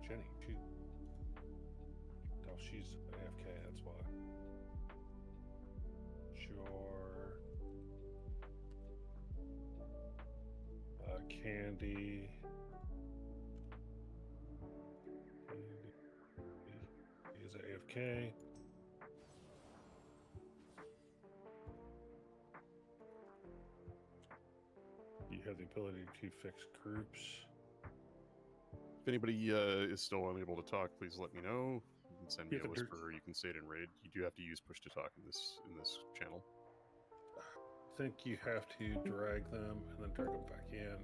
Jenny? No, she's AFK, that's why. Sure. Candy. He is AFK. You have the ability to fix groups. If anybody is still unable to talk, please let me know. You can send me Yeah, a whisper, or you can say it in raid. You do have to use push to talk in this channel. I think you have to drag them and then drag them back in.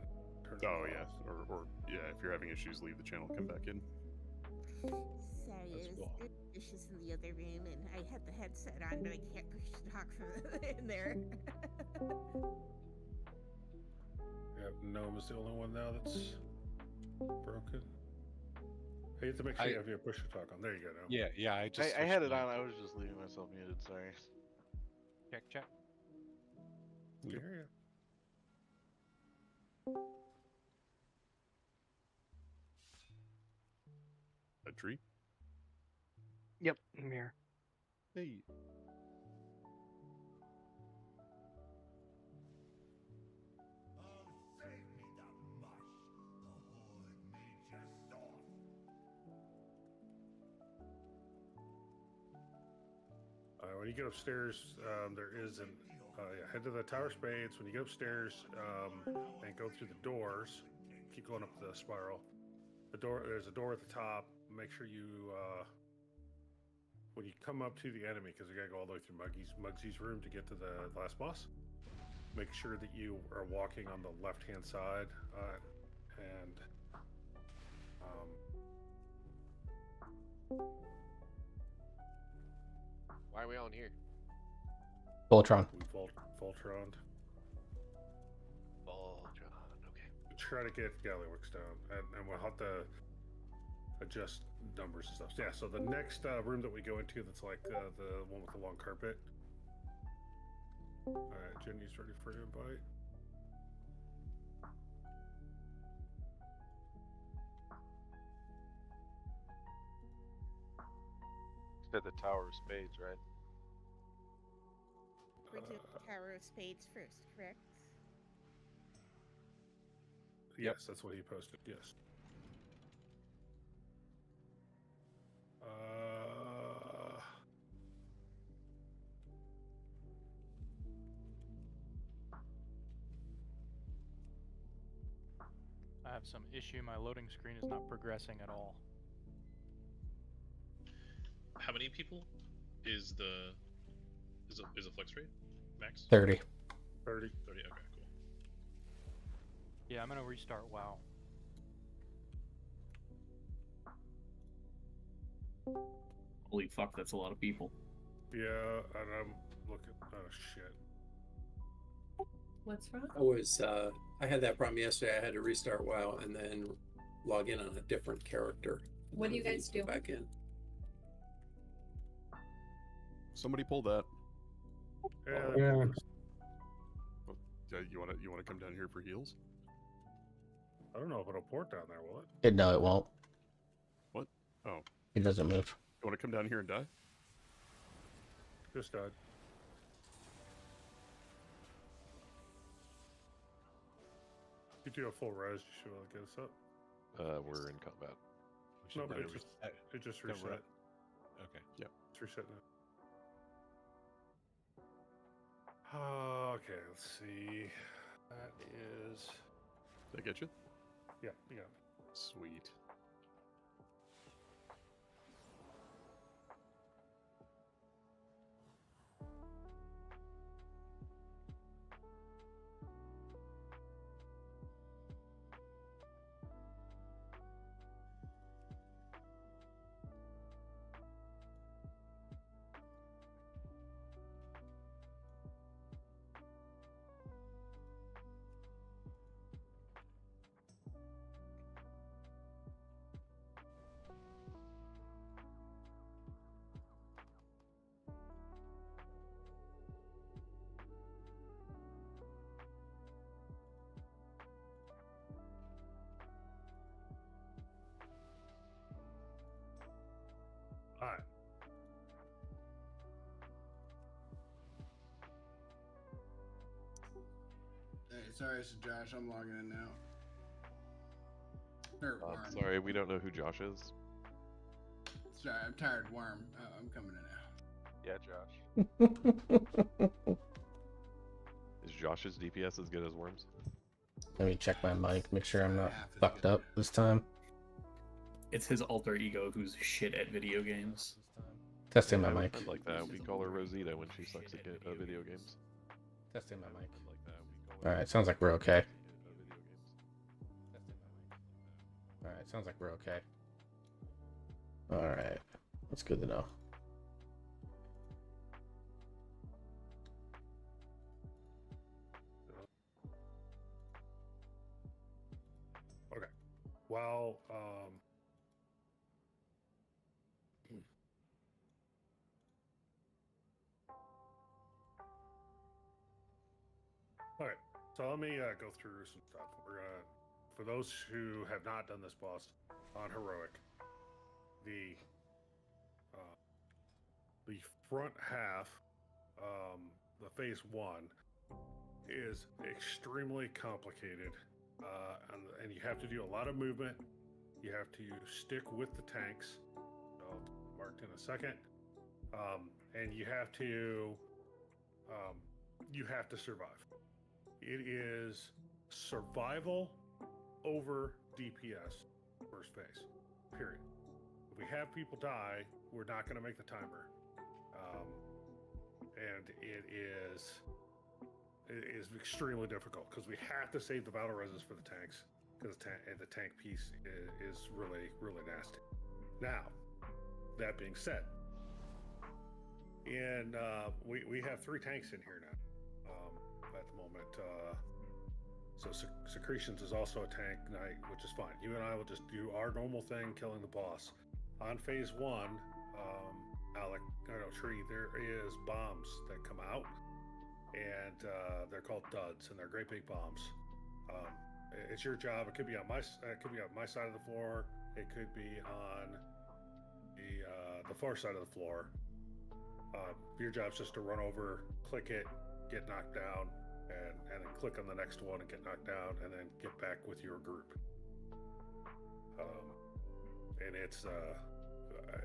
Turn them Oh off. yeah, or yeah, if you're having issues, leave the channel, come back in. Sorry, Cool. there's dishes in the other room, and I had the headset on, but I can't push to talk from in there. Yeah, Gnome is the only one now that's broken. Hey, you have to make sure you have your push to talk on. There you go. Now. Yeah. I had it on. I was just leaving myself muted. Sorry. Check. We hear you. A tree. Yep, I'm here. Hey. When you get upstairs, there is an head to the Tower of Spades. When you get upstairs and go through the doors, keep going up the spiral. There's a door at the top. Make sure you when you come up to the enemy, because you gotta go all the way through Muggsy's room to get to the last boss. Make sure that you are walking on the left-hand side, and why are we all in here? Voltron. We Voltroned. Okay. Try to get Galleyworks down, and we'll have to adjust numbers and stuff. Yeah, so the next room that we go into, that's like the one with the long carpet. All right, Jenny's ready for your invite. At the Tower of Spades, right? We're doing the Tower of Spades first, correct? Yes, that's what he posted. Yes. I have some issue. My loading screen is not progressing at all. How many people is the flex rate max? 30. 30. 30. Okay, cool. Yeah, I'm gonna restart WoW. Holy fuck, that's a lot of people. Yeah, and I'm looking. Oh shit. What's wrong? I had that problem yesterday. I had to restart WoW and then log in on a different character. What do you guys do? Back in. Somebody pull that. Yeah. You want to come down here for heals? I don't know if it'll port down there, will it? No, it won't. What? Oh. It doesn't move. You want to come down here and die? Just died. If you do a full res, you should be able to get us up. We're in combat. No, but it just reset. Okay. Yeah. It's reset now. Okay, let's see. That is. Did I get you? Yeah. Sweet. sorry, this is Josh. I'm logging in now. Or Worm. Sorry, we don't know who Josh is. Sorry, I'm tired, Worm. I'm coming in now. Yeah, Josh. Is Josh's DPS as good as Worm's? Let me check my mic, make sure I'm not fucked up this time. It's his alter ego who's shit at video games. Testing Yeah, my I have a mic. friend like that. We call her Rosita when she sucks at video games. Testing my mic. Like that. We call her Alright, sounds like we're okay. Video games. Alright, sounds like we're okay. Alright, that's good to know. Okay. Well, all right. So let me go through some stuff. We're gonna, for those who have not done this boss on heroic, the front half, the phase 1, is extremely complicated, and you have to do a lot of movement. You have to stick with the tanks. I'll mark in a second, and you have to survive. It is survival over DPS first phase. Period. If we have people die, we're not going to make the timer, and it is extremely difficult because we have to save the battle reses for the tanks because the tank piece is really nasty. Now, that being said, and we have 3 tanks in here now at the moment. So Secretions is also a tank knight, which is fine. You and I will just do our normal thing, killing the boss. On phase 1, Tree, there is bombs that come out, and they're called duds, and they're great big bombs. It's your job. It could be on my side of the floor. It could be on the far side of the floor. Your job's just to run over, click it, get knocked down, and then click on the next one and get knocked down, and then get back with your group. And it's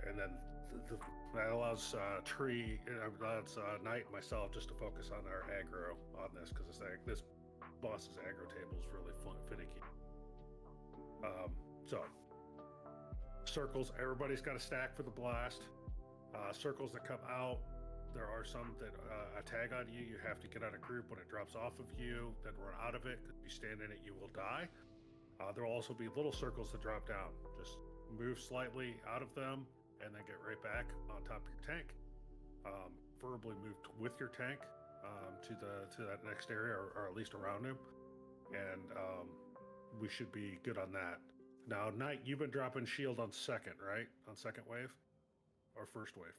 and then that allows Knight and myself just to focus on our aggro on this, because it's like this boss's aggro table is really finicky. So circles, everybody's got a stack for the blast. Circles that come out, there are some that tag on you. You have to get out of group when it drops off of you, then run out of it. If you stand in it, you will die. There will also be little circles that drop down. Just move slightly out of them and then get right back on top of your tank. Preferably move with your tank to that next area, or at least around him, and we should be good on that. Now, Knight, you've been dropping shield on second, right? On second wave or first wave?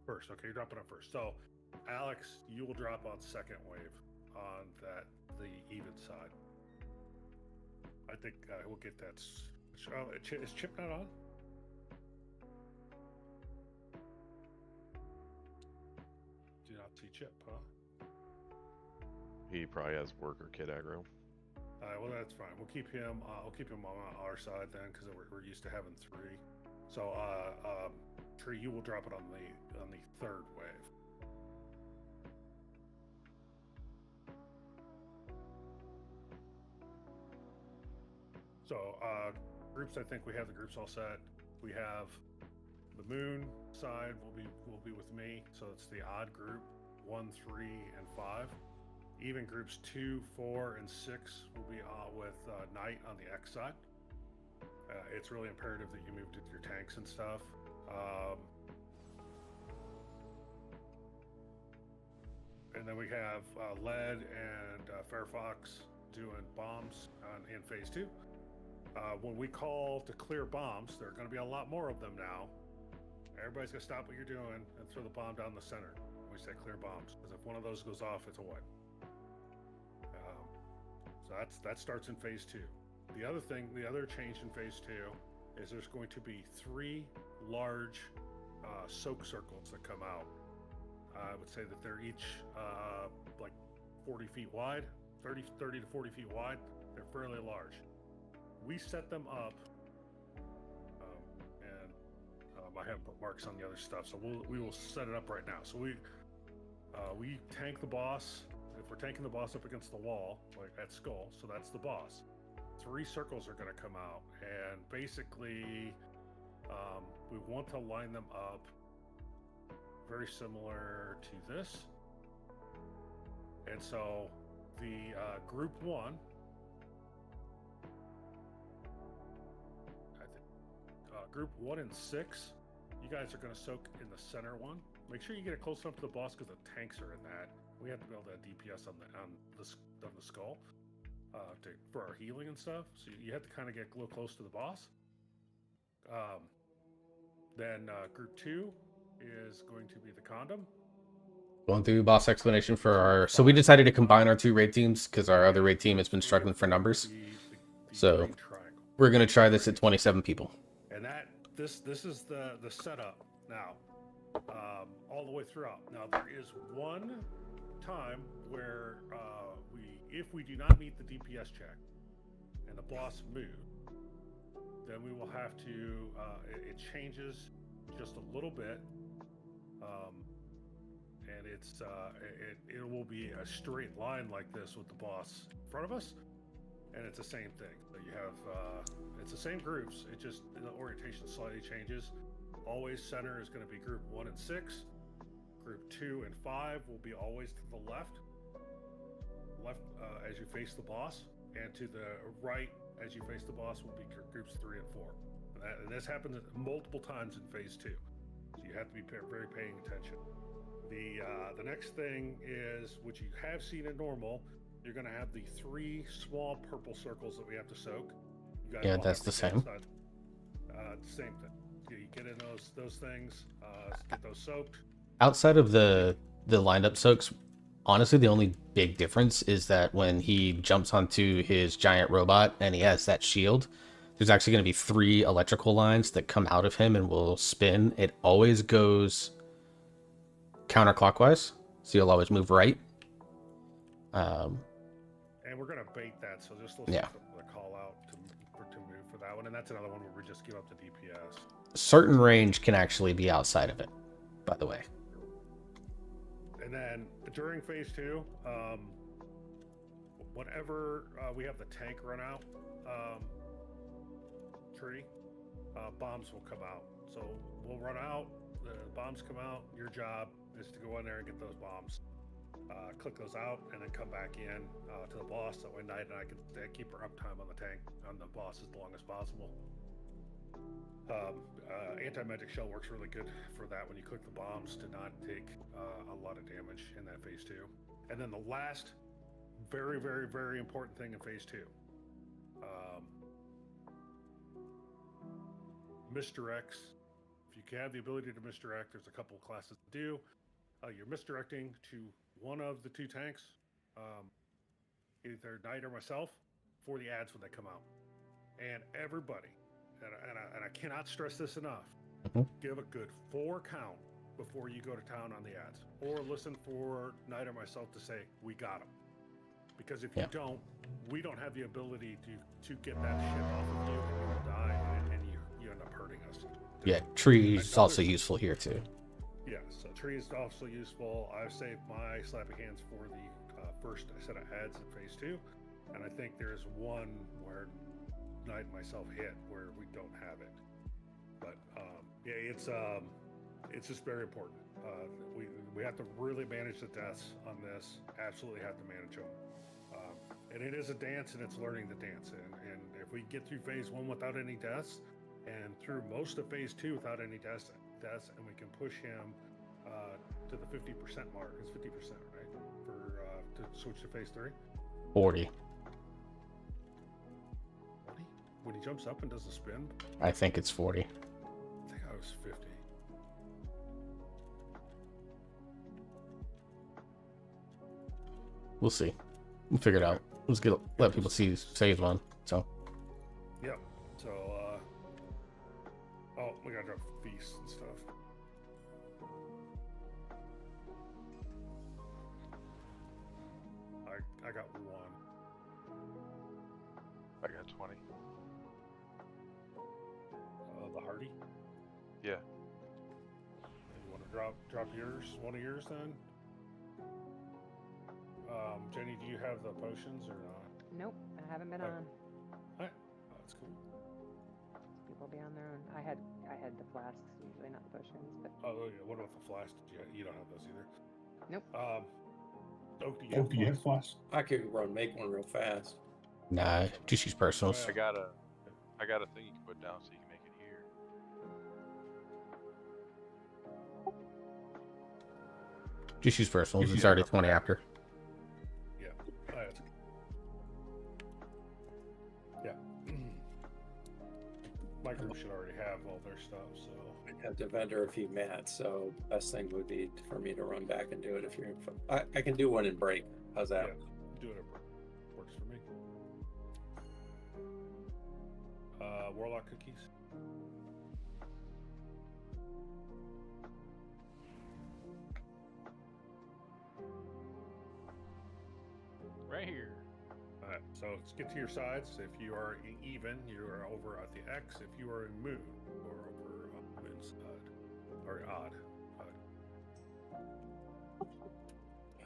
First, okay, you're dropping on first. So, Alex, you will drop on second wave on the even side. I think we'll get that. Is Chip not on? Do not see Chip, huh? He probably has work or kid aggro. Well, that's fine. We'll keep him. I'll keep him on our side then, because we're used to having 3. So, Tree, you will drop it on the third wave. So, groups. I think we have the groups all set. We have the moon side will be with me, so it's the odd group 1, 3, and 5. Even groups 2, 4, and 6 will be with Knight on the X side. It's really imperative that you move to your tanks and stuff. And then we have Lead and Fairfox doing bombs in phase 2. When we call to clear bombs, there are going to be a lot more of them now. Everybody's going to stop what you're doing and throw the bomb down the center. We say clear bombs, because if one of those goes off, it's a wipe. So that starts in phase 2. The other change in phase 2 is there's going to be 3 large soak circles that come out. I would say that they're each like 40 feet wide, 30 to 40 feet wide. They're fairly large. We set them up, and I haven't put marks on the other stuff, so we will set it up right now. So we tank the boss. If we're tanking the boss up against the wall, like at Skull, so that's the boss. 3 circles are going to come out, and basically we want to line them up very similar to this. And so the group 1, I think group 1 and 6, you guys are going to soak in the center one. Make sure you get it close enough to the boss because the tanks are in that. We have to be able to have DPS on the skull for our healing and stuff. So you have to kind of get a little close to the boss. Then group 2 is going to be the condom. Going through boss explanation for our... So we decided to combine our 2 raid teams because our other raid team has been struggling for numbers. So we're going to try this at 27 people. And this is the setup now, all the way throughout. Now there is one time where if we do not meet the DPS check and the boss moves, then we will have to, it changes just a little bit, and it will be a straight line like this with the boss in front of us, and it's the same thing. So you have, it's the same groups, it just, the orientation slightly changes. Always center is going to be group 1 and 6. Group 2 and 5 will be always to the left as you face the boss, and to the right as you face the boss will be groups 3 and 4. And this happens multiple times in phase 2, so you have to be very paying attention. The next thing is, which you have seen in normal, you're going to have the 3 small purple circles that we have to soak. You guys Yeah, that's the same. Same thing. You get in those things, get those soaked. Outside of the lined up soaks, honestly, the only big difference is that when he jumps onto his giant robot and he has that shield, there's actually going to be 3 electrical lines that come out of him and will spin. It always goes counterclockwise, so you'll always move right. And we're going to bait that, so just listen yeah. to the call out to move for that one, and that's another one where we just give up the DPS. Certain range can actually be outside of it, by the way. And then during phase 2, whenever we have the tank run out tree, bombs will come out. So we'll run out, the bombs come out. Your job is to go in there and get those bombs, click those out, and then come back in to the boss. That way Knight and I can keep our uptime on the tank, on the boss, as long as possible. Anti-magic shell works really good for that when you click the bombs to not take a lot of damage in that phase 2. And then the last very, very, very important thing in phase 2, misdirects. If you have the ability to misdirect, there's a couple of classes to do. You're misdirecting to one of the 2 tanks, either Knight or myself, for the ads when they come out. And everybody, and I cannot stress this enough, give a good 4 count before you go to town on the ads, or listen for Knight or myself to say, we got him. Because if you don't, we don't have the ability to get that shit off of you, and you will die, and you end up hurting us. Yeah, tree is also useful here too. Yeah, so tree is also useful. I've saved my slappy hands for the first set of ads in phase 2, and I think there's one where Knight and myself hit where we don't have it. But yeah, it's just very important. We have to really manage the deaths on this. Absolutely have to manage them. And it is a dance, and it's learning the dance. And if we get through phase 1 without any deaths, and through most of phase 2 without any deaths, and we can push him to the 50% mark. It's 50%, right? For to switch to phase 3. 40. When he jumps up and does the spin? I think it's 40. I think I was 50. We'll see. We'll figure it out. Let's let people see saves one. So. Yep. So we gotta drop feasts and stuff. I got 1. I got 20. The Hardy. Yeah. You want to drop yours? One of yours then? Jenny, do you have the potions or not? Nope, I haven't been Oh. on. Alright. Oh, that's cool. People be on their own. I had the flasks usually, not the potions, but Oh, yeah. What about the flask? You don't have those either. nope. Oak, do you have flask? I could make one real fast. Nah, just use personals. I got a thing you can put down so you can make it here. Just use personals. It's already 20 after. Yeah. Yeah. My group should already have all their stuff, so. I have to vendor a few mats, so best thing would be for me to run back and do it if you're. I can do one in break. How's that? Yeah, do it. Works for me. Warlock cookies. Right here. Alright, so let's get to your sides. If you are even, you are over at the X. If you are in moon, you are over on moon side. Or odd.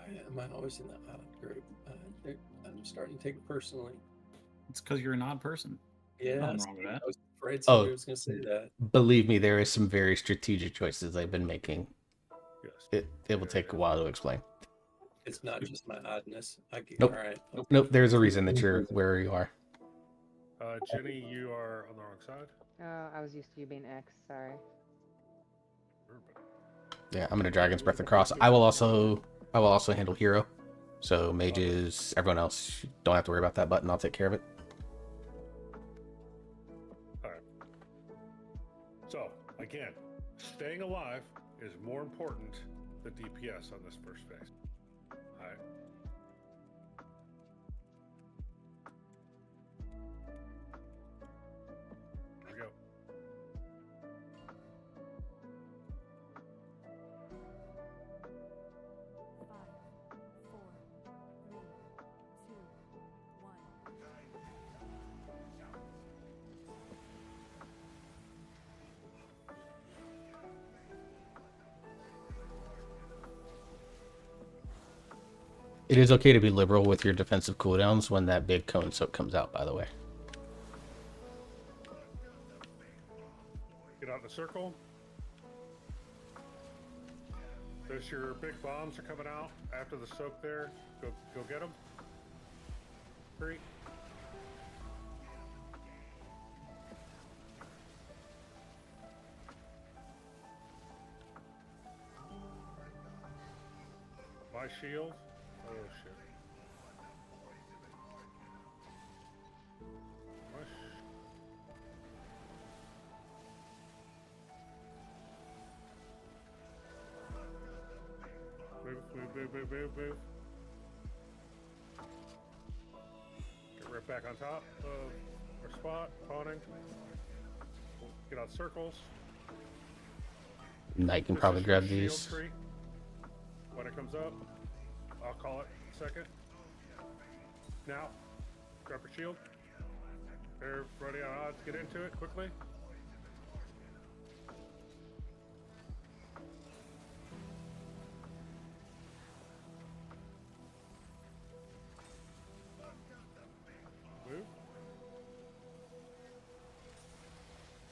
Am I always in the odd group? I'm starting to take it personally. It's because you're an odd person. Yeah, Nothing wrong with that. I was afraid Oh. somebody was going to say that. Believe me, there is some very strategic choices I've been making. Yes. It will take a while to explain. It's not just my oddness. Nope. All right. Nope, there's a reason that you're where you are. Jenny, you are on the wrong side. Oh, I was used to you being X. Sorry. Yeah, I'm gonna Dragon's Breath across. I will also handle hero. So mages, everyone else, don't have to worry about that button. I'll take care of it. Alright. So, again, staying alive is more important than DPS on this first phase. Alright. Here we go. It is okay to be liberal with your defensive cooldowns when that big cone soak comes out, by the way. Get out in the circle. There's your big bombs are coming out after the soak there. Go get them. Hurry. My shield. Oh shit. Move. Get right back on top of our spot, pawning. Get out circles. Knight can This probably is grab your shield these. tree. When it comes up, I'll call it in a second. Now, grab your shield. Everybody on odds, get into it quickly. Move.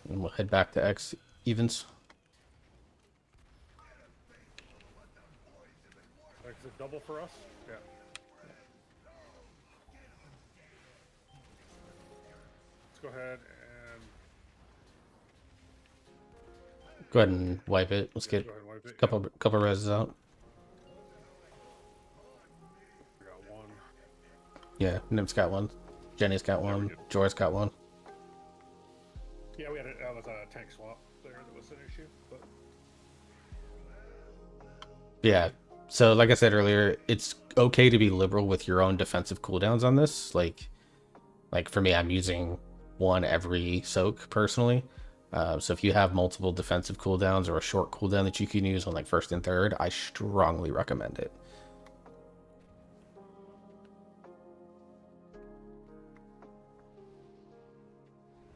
And we'll head back to X evens. Like, is it double for us? Yeah. Let's go ahead and Go ahead and wipe it. Let's get go ahead and wipe a it. couple reses out. We got one. Yeah, Nim's got one. Jenny's got one. Jor's got one. Yeah, we had that was a tank swap there that was an issue, but Yeah. So like I said earlier, it's okay to be liberal with your own defensive cooldowns on this. Like for me, I'm using one every soak personally. So if you have multiple defensive cooldowns or a short cooldown that you can use on like first and third, I strongly recommend it.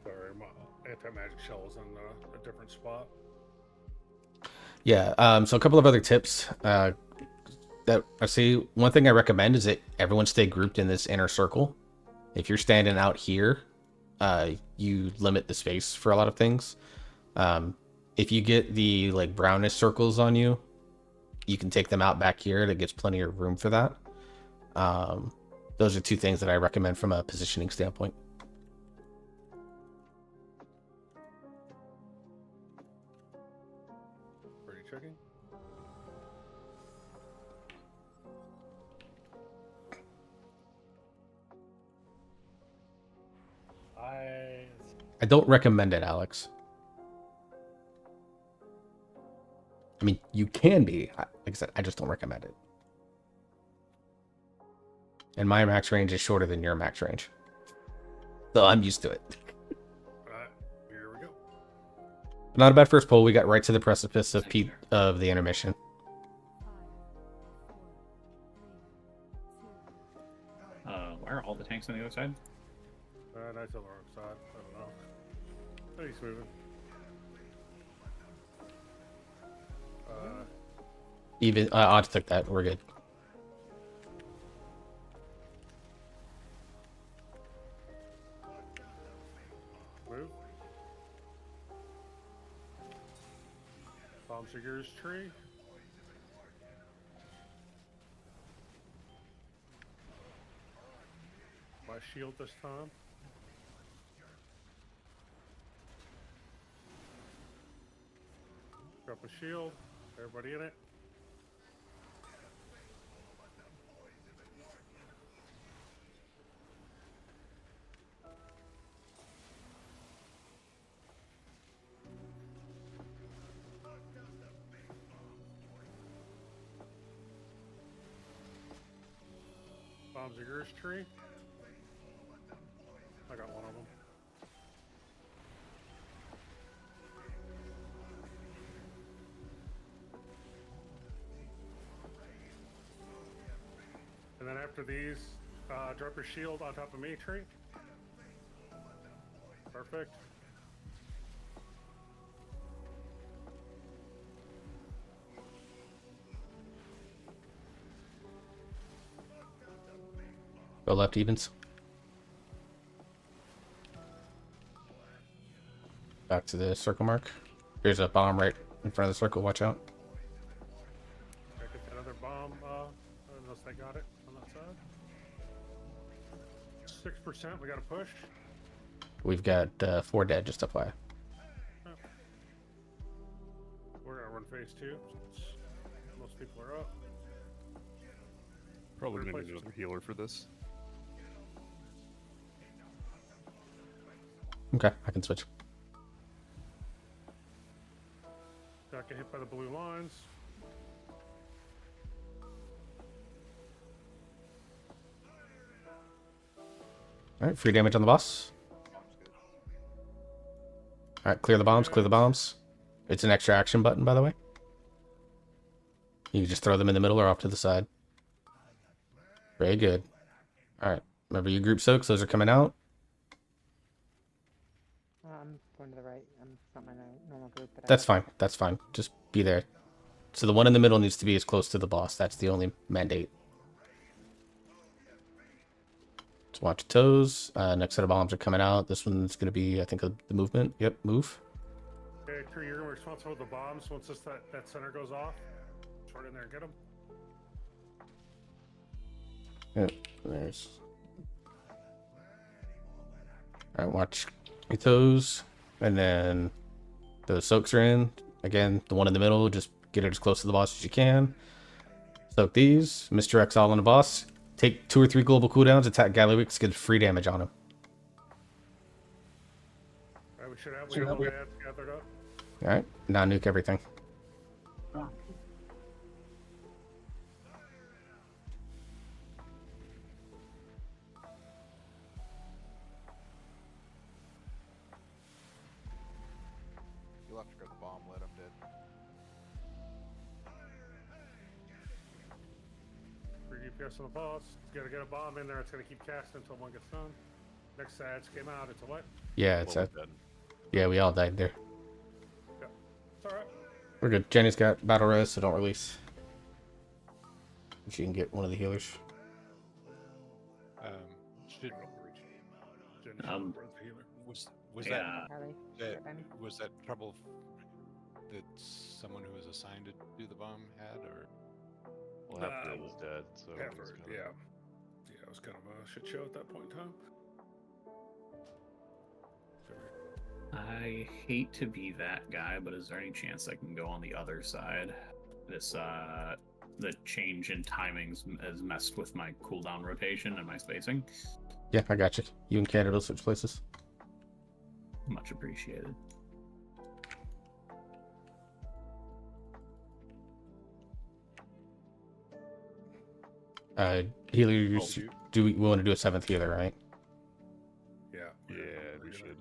Sorry, my anti-magic shell is in a different spot. Yeah, so a couple of other tips that I see. One thing I recommend is that everyone stay grouped in this inner circle. If you're standing out here, you limit the space for a lot of things. If you get the like brownish circles on you, you can take them out back here. That gives plenty of room for that. Those are two things that I recommend from a positioning standpoint. Pretty checking. I don't recommend it, Alex. I mean, you can be. Like I said, I just don't recommend it. And my max range is shorter than your max range. So I'm used to it. Alright, here we go. Not a bad first pull. We got right to the precipice of the intermission. Why are all the tanks on the other side? Nice on the wrong side. I don't know. Oh, he's moving. Even odds took that. We're good. Move. Bomb Seeker's tree. My shield this time. Drop a shield. Everybody in it. Bombs a yours tree. I got one of them. And then after these, drop your shield on top of me, tree. Perfect. Go left evens. Back to the circle mark. There's a bomb right in front of the circle. Watch out. Check if another bomb, unless they got it on that side. 6%, we got to push. We've got 4 dead, just FYI. Oh. We're going to run phase 2. Most people are up. Probably gonna need another healer for this. Okay, I can switch. Got get hit by the blue lines. Alright, free damage on the boss. Alright, clear the bombs, clear the bombs. It's an extra action button, by the way. You can just throw them in the middle or off to the side. Very good. Alright, remember your group soaks, those are coming out. I'm going to the right. It's not my normal group. But That's fine, that's fine. Just be there. So the one in the middle needs to be as close to the boss. That's the only mandate. So watch your toes. Next set of bombs are coming out. This one's going to be, I think, the movement. Yep, move. Okay, crew, you're going to be responsible for the bombs. Once that center goes off, short in there and get them. Yep, there's... Alright, watch your toes. And then the soaks are in. Again, the one in the middle, just get it as close to the boss as you can. Soak these. Mr. X all on the boss. Take 2 or 3 global cooldowns. Attack Gallywix. Get free damage on him. Alright, we should have we gathered up. Alright, now nuke everything. electric or the bomb lit, I'm dead. 3 DPS on the boss. Gotta get a bomb in there. It's gonna keep casting until one gets done. Next ads came out. It's a what? Yeah, it's Well, a, we're dead. yeah, we all died there. Yeah. It's alright. We're good. Jenny's got battle res, so don't release. She can get one of the healers. Should, was yeah. was that trouble that someone who was assigned to do the bomb had, or? Well, half the was dead, so it was Effort, kinda... yeah. Yeah, it was kind of a shit show at that point in time. I hate to be that guy, but is there any chance I can go on the other side? This the change in timings has messed with my cooldown rotation and my spacing. Yeah, I got you. You and Canada will switch places. Much appreciated. Healers, shoot. we want to do a 7th healer, right? Yeah. Yeah, we should.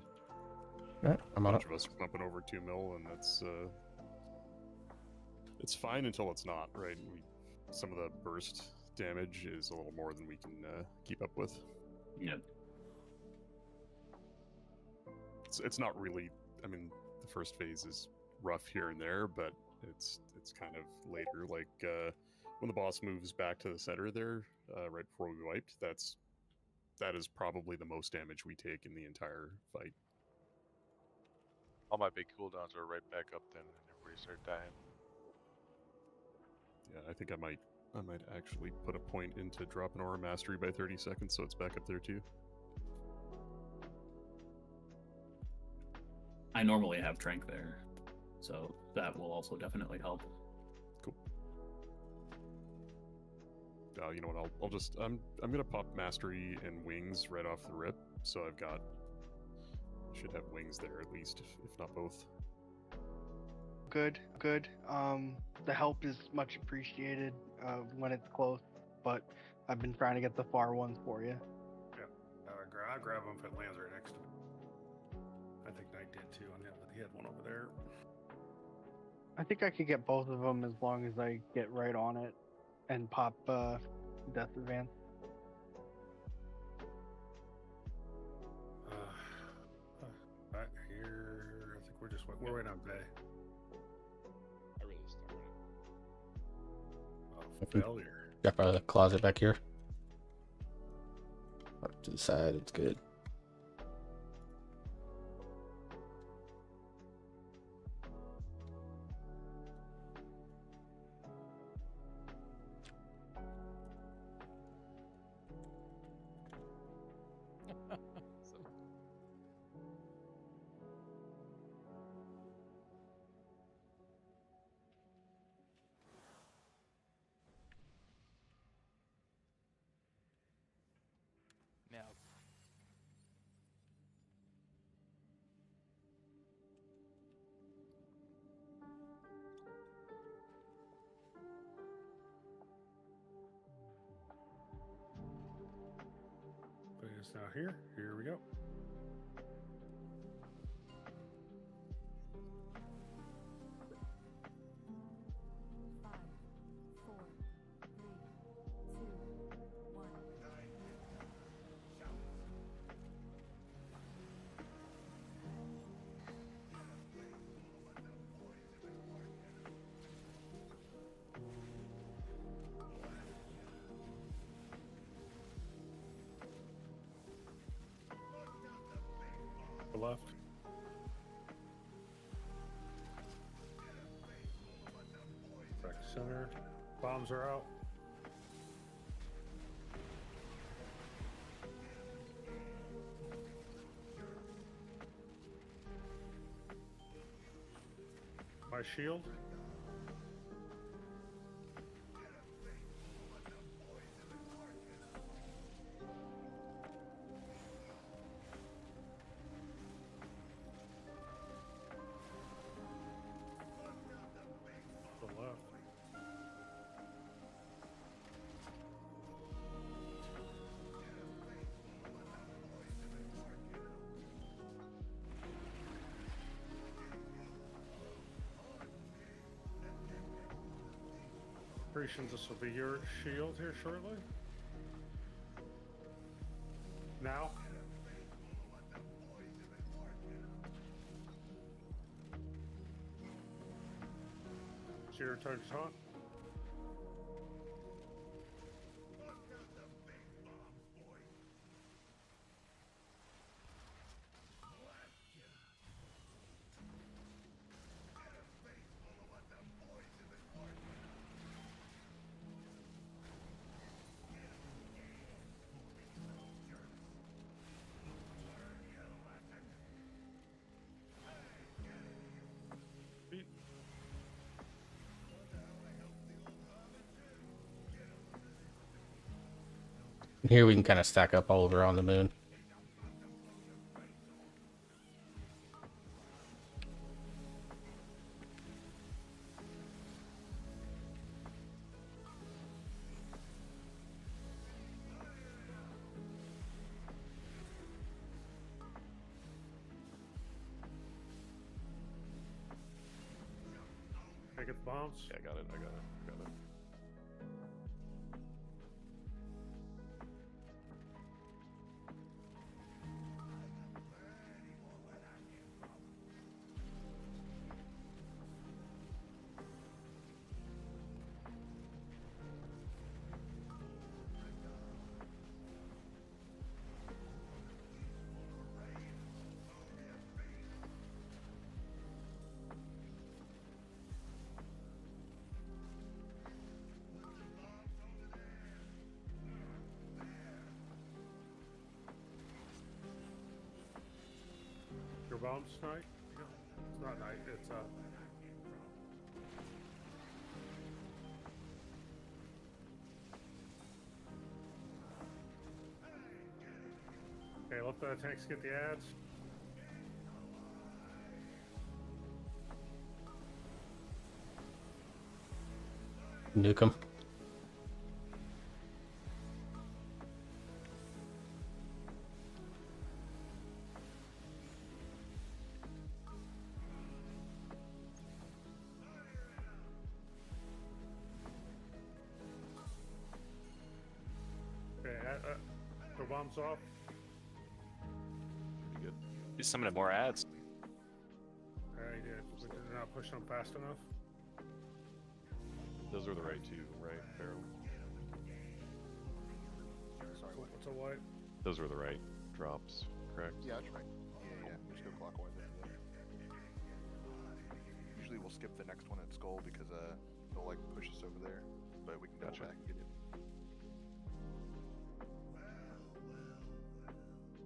Alright, I'm on bunch it. of us are pumping over 2 mil, and that's it's fine until it's not, right? Some of the burst damage is a little more than we can keep up with. Yep. It's not really. I mean, the first phase is rough here and there, but it's kind of later. Like when the boss moves back to the center there, right before we wiped. That is probably the most damage we take in the entire fight. All my big cooldowns are right back up then, and everybody start dying. Yeah, I think I might actually put a point into drop an aura mastery by 30 seconds, so it's back up there too. I normally have Trank there, so that will also definitely help. Cool. You know what? I'll just I'm gonna pop mastery and wings right off the rip, so I've got should have wings there at least, if not both. Good. The help is much appreciated when it's close, but I've been trying to get the far ones for you. Yeah. I grab him if it lands right next to me. I think Knight did too on him, but he had one over there. I think I could get both of them as long as I get right on it and pop Death Advance. Right here, I think we're waiting on Bay. I really started. Oh, failure. Got a closet back here. Up to the side, it's good. Now, But it's now here. Here we go. Left. Back to center. Bombs are out. My shield. Pretty sure this will be your shield here shortly. Now? It's your turn to taunt. Here we can kind of stack up all over on the moon. I get the bombs. Yeah, I got it. I got it. I got it. Your bombs night? It's not night, it's Okay, let the tanks get the ads. Nuke 'em. Okay, throw bombs off. Pretty good. Do some more ads. Alright, yeah, we did not push them fast enough. Those are the right two, right, Farrell? Sorry, what's a what? Those were the right drops, correct? Yeah, that's right. Yeah. We just go clockwise after that. Usually we'll skip the next one at Skull because they'll like push us over there, but we can go back and get it.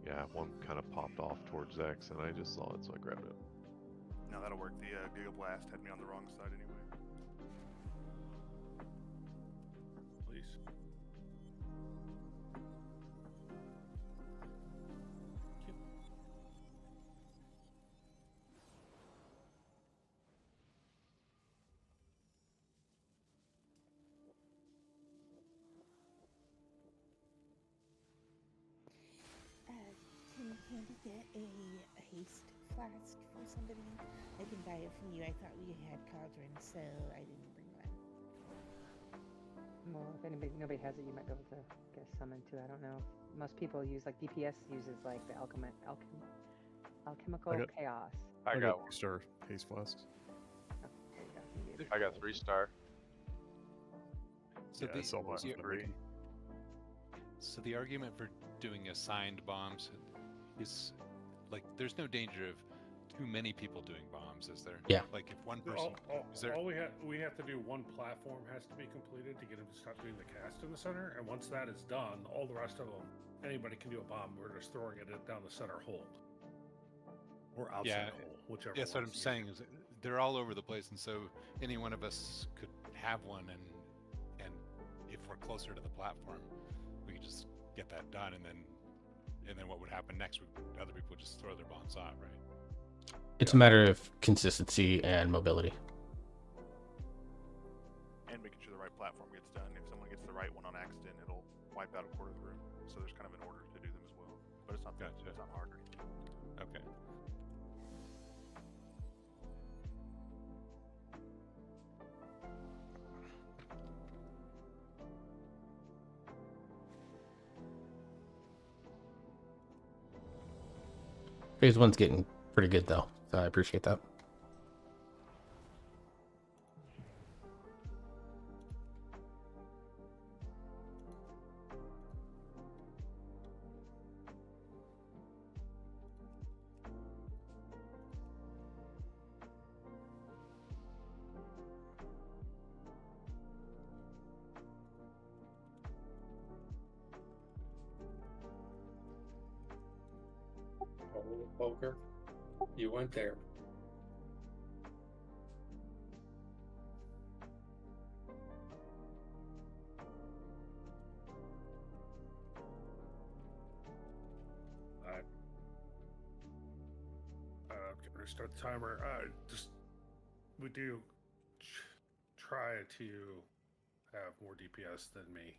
Yeah, one kind of popped off towards X, and I just saw it, so I grabbed it. No, that'll work. The Giga Blast had me on the wrong side anyway. Please. Can we get a haste flask for somebody? I can buy it from you. I thought we had cauldrons, so I didn't bring one. Well, if nobody has it, you might be able to get summoned to. I don't know. Most people use like DPS uses like the alchemical chaos. I got one. 3-star haste flasks. Oh, there you go. I got 3-star. So Yeah, it's almost agree. So the argument for doing assigned bombs is like there's no danger of too many people doing bombs, is there? Yeah. Like if one person is there. All we have to do, one platform has to be completed to get him to stop doing the cast in the center, and once that is done, all the rest of them, anybody can do a bomb. We're just throwing it down the center hold. Or outside hole, whichever. That's what I'm saying is they're all over the place, and so any one of us could have one, and if we're closer to the platform, we could just get that done, and then what would happen next? Other people would just throw their bombs out, right? It's a matter of consistency and mobility. And making sure the right platform gets done. If someone gets the right one on accident, it'll wipe out a quarter of the room. So there's kind of an order to do them as well. But it's not it's not hard or anything. Okay. Phase 1's getting pretty good though, so I appreciate that. Oh, poker. You went there. Alright. Can restart the timer. We do try to have more DPS than me.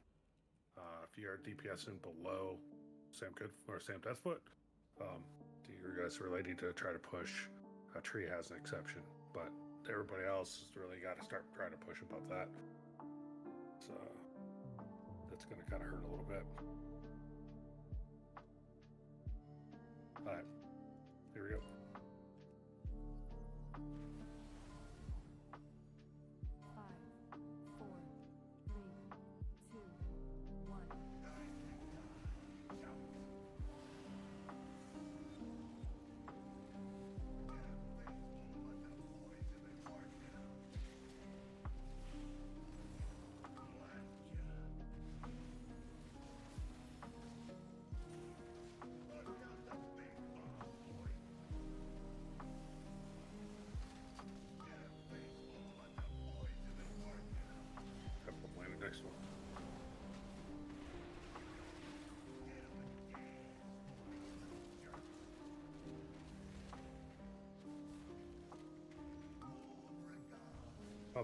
If you are DPS and below Sam Deathfoot, you guys are ready to try to push. Tree has an exception, but everybody else has really got to start trying to push above that. So that's going to kind of hurt a little bit. All right, here we go. Next one.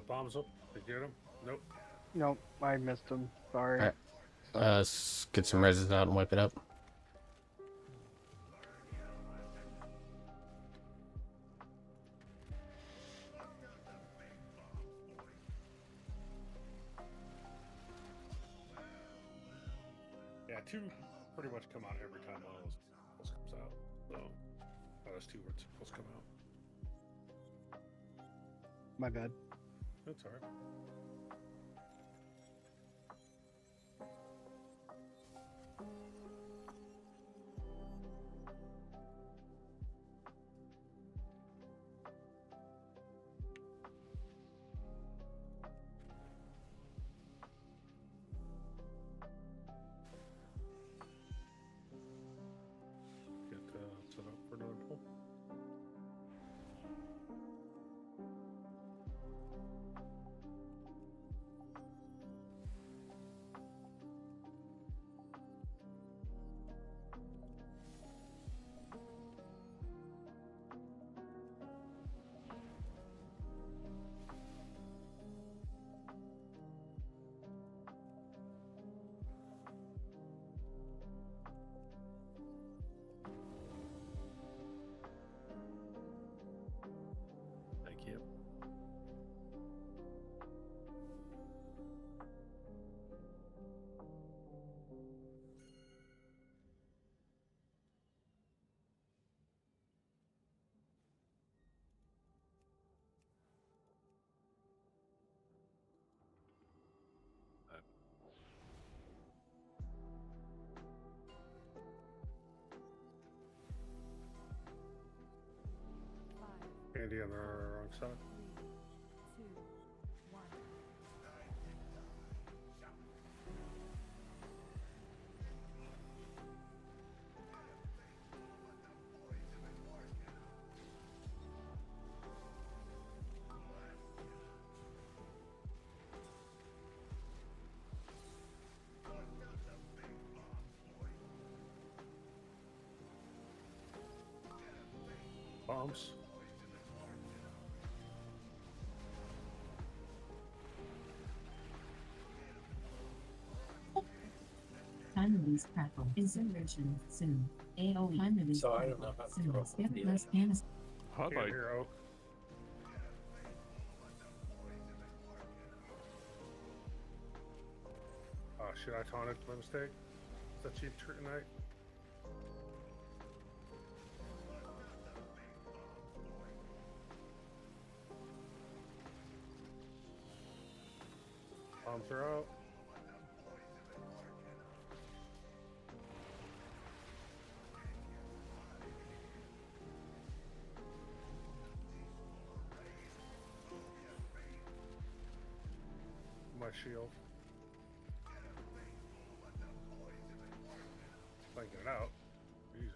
Bombs up. Did you get him? Nope. Nope, I missed him. Sorry. All right. Let's get some reses out and wipe it up. Yeah, 2 pretty much come out every time one of those comes out. So those 2 were supposed to come out. My bad. That's alright. Set up for another pull. Thank you. Andy on the wrong side. Bombs. Time release crackle. Incineration soon. AOE. Time release So I don't know how to throw up the less panis. How about Hero. Should I taunt it by mistake? Is that cheap tonight? Bombs are out. My shield. If I can get it out. Jesus.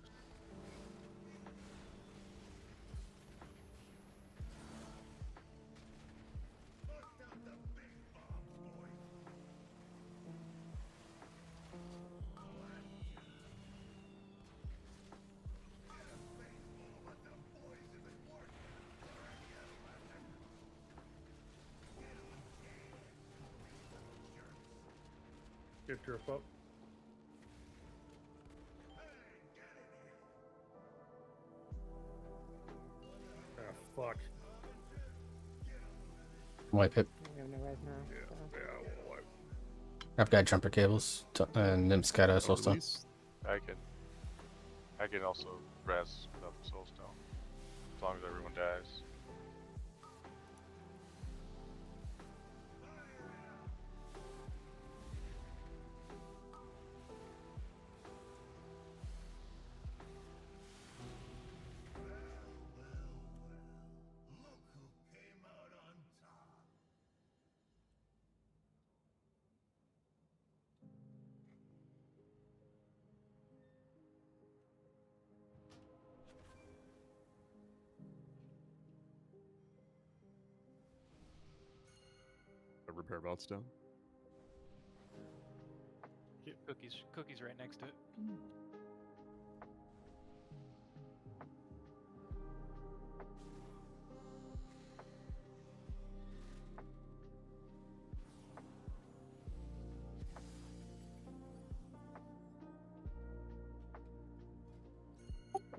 Get drip up. Ah, fuck. Wipe it. We have no res now. Yeah, so. yeah, we'll wipe. I've got jumper cables and Nim's got a soul stone. I can also res without the soul stone, as long as everyone dies. A repair belt stone. Cookies right next to it.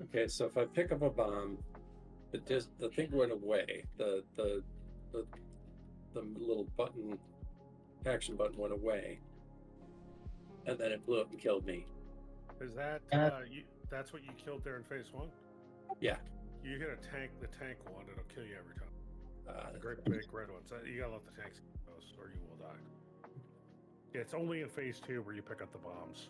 Okay, so if I pick up a bomb, the thing went away. The little button, action button went away, and then it blew up and killed me. Is that you? That's what you killed there in phase 1? Yeah. You hit a tank, the tank one, it'll kill you every time. The great right. big red ones. You gotta let the tanks get those, or you will die. Yeah, it's only in phase 2 where you pick up the bombs.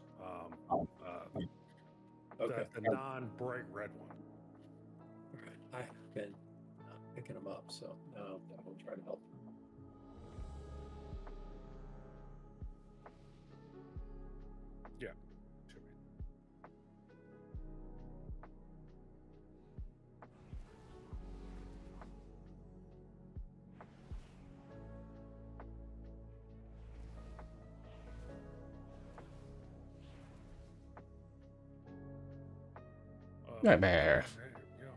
Okay. The non-bright red one. All right. I have been picking them up, so now I will try to help. Yeah. Should be. Nightmare. There you go.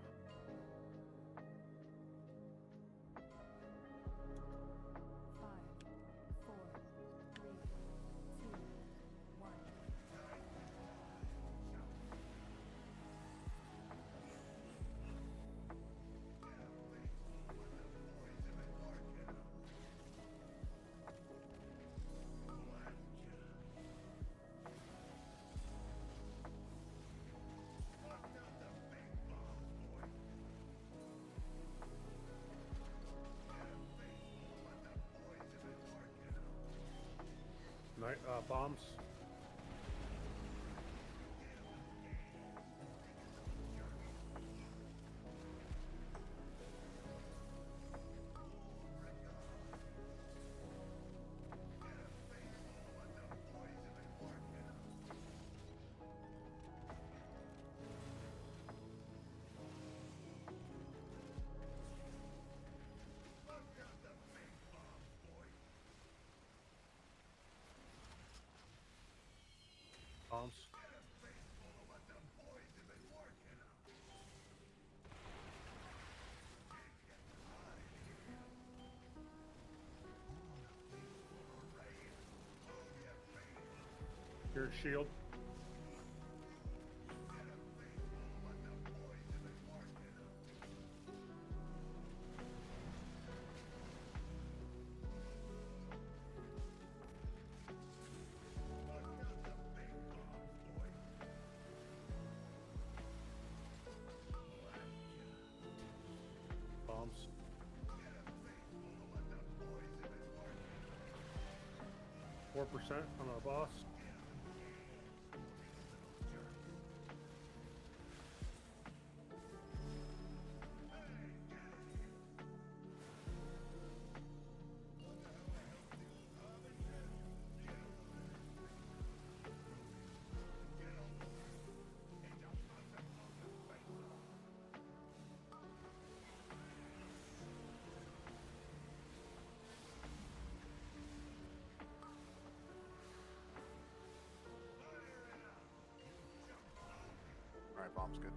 Night bombs. Bombs. Here's shield. Bombs. 4% on the boss. Alright, bomb's good.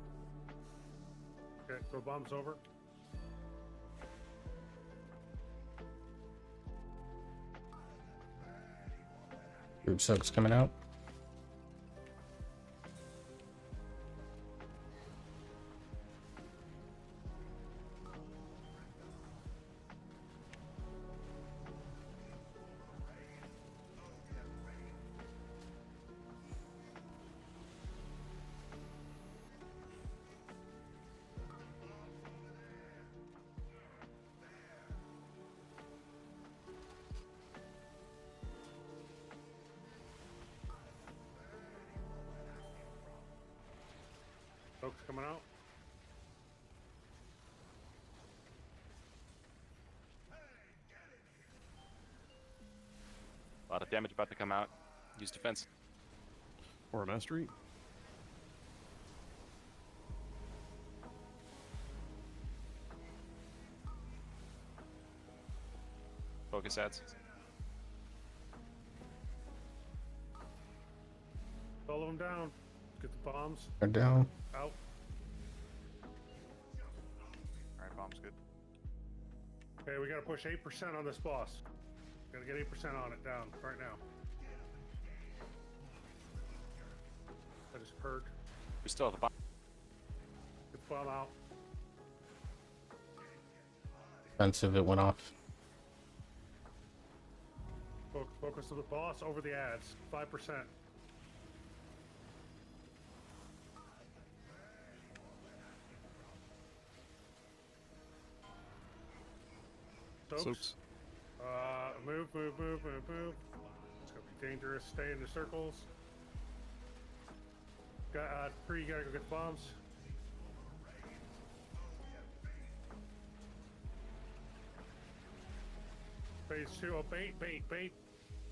Okay, throw bombs over. Group soak's coming out. Folks coming out. A lot of damage about to come out. Use defense. Or mastery. Focus ads. All of them down. Get the bombs. They're down. Out. Alright, bomb's good. Okay, we gotta push 8% on this boss. Gotta get 8% on it down right now. I just heard. We still have the bomb. Get the bomb out. Defensive, it went off. Focus on the boss over the ads. 5%. Soaps. Move. It's gonna be dangerous. Stay in the circles. Got three. You gotta go get the bombs. Phase 2. Oh, bait.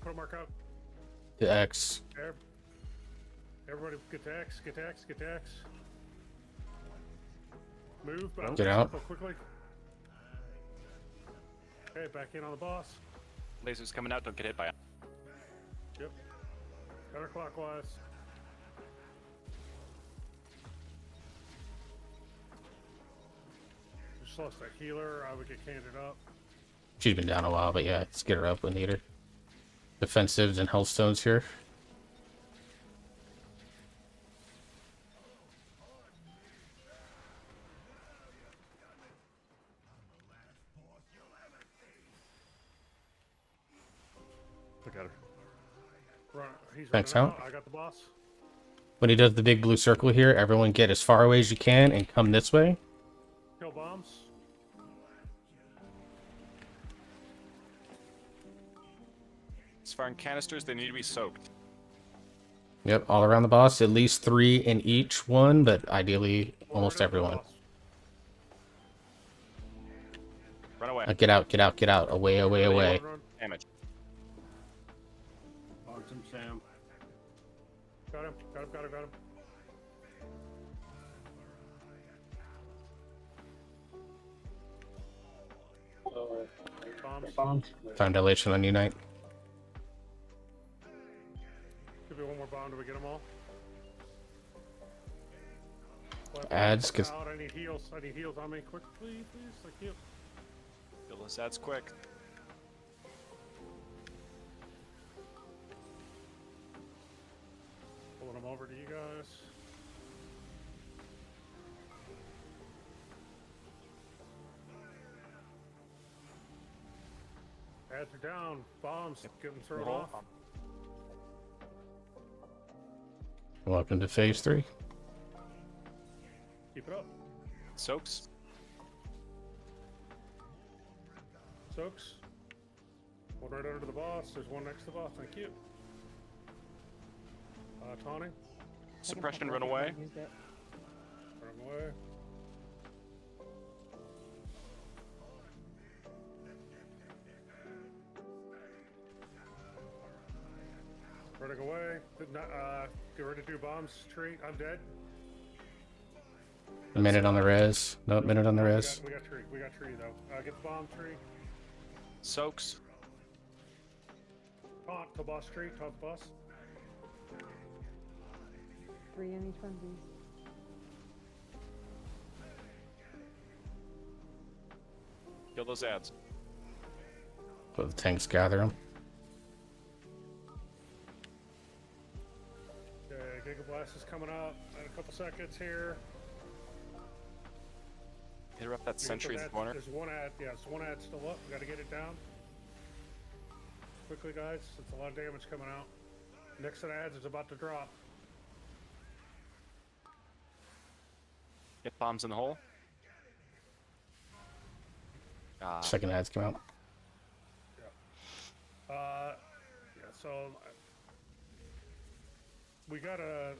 Put a mark out. The X. Everybody get to X. Get to X. Move. Bounce Get out. Quickly. Okay, back in on the boss. Lasers coming out. Don't get hit by it. Yep. Counterclockwise. Just lost that healer. I would get canned up. She's been down a while, but yeah, let's get her up when needed. Defensives and healthstones here. I got her. He's Thanks, running out. I got the boss. When he does the big blue circle here, everyone get as far away as you can and come this way. Kill bombs. As far as canisters, they need to be soaked. Yep, all around the boss. At least 3 in each one, but ideally almost everyone. Run away. Get out. Away. Damage. Awesome, Sam. Got him. Bombs. Time dilation on Unite. Give me one more bomb. Do we get them all? Ads, cause Out. I need heals on me. Quick, please. Thank you. Kill those ads quick. Pulling them over to you guys. Ads are down. Bombs. Getting thrown off. welcome to phase 3. Keep it up. Soaks. Soaks. One right under the boss. There's one next to the boss. Thank you. Taunting. Suppression, run away. Run away. Running away. Get ready to do bombs. Tree. I'm dead. A minute on the res. Nope, minute on the res. We got tree. We got tree though. Get the bomb tree. Soaks. Taunt to boss tree. Taunt the boss. 3 on each one, please. Kill those ads. Let the tanks gather them. Okay, Giga Blast is coming up in a couple seconds here. Interrupt that sentry in the corner. There's one ad. Yeah, it's one ad still up. We got to get it down. Quickly, guys. It's a lot of damage coming out. Next to the ads is about to drop. Get bombs in the hole. Second ads come out. Yeah. So we gotta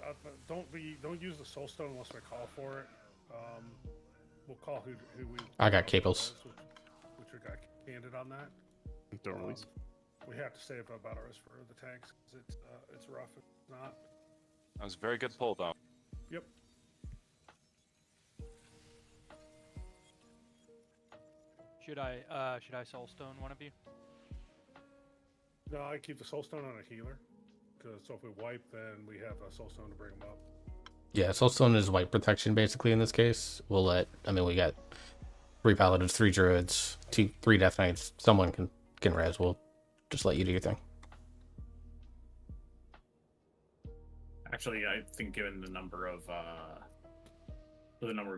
don't use the soul stone unless we call for it. We'll call who we. I got cables. Which we got candid on that. Don't release. We have to save about ours for the tanks because it's rough. If it's not. That was a very good pull, though. Yep. Should I soulstone one of you? No, I keep the soul stone on a healer. So if we wipe, then we have a soul stone to bring them up. Yeah, soulstone is white protection basically in this case. We'll let. I mean, we got 3 paladins, 3 druids, 3 death knights. Someone can res. We'll just let you do your thing. Actually, I think given the number of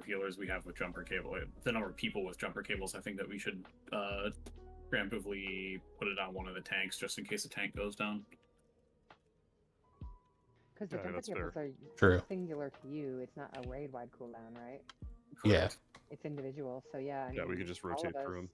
healers we have with jumper cable, the number of people with jumper cables, I think that we should preemptively put it on one of the tanks just in case the tank goes down. Because the jumper cables are True. singular to you. It's not a raid-wide cooldown, right? Yeah. It's individual. So yeah. I mean, Yeah, we could just rotate through them.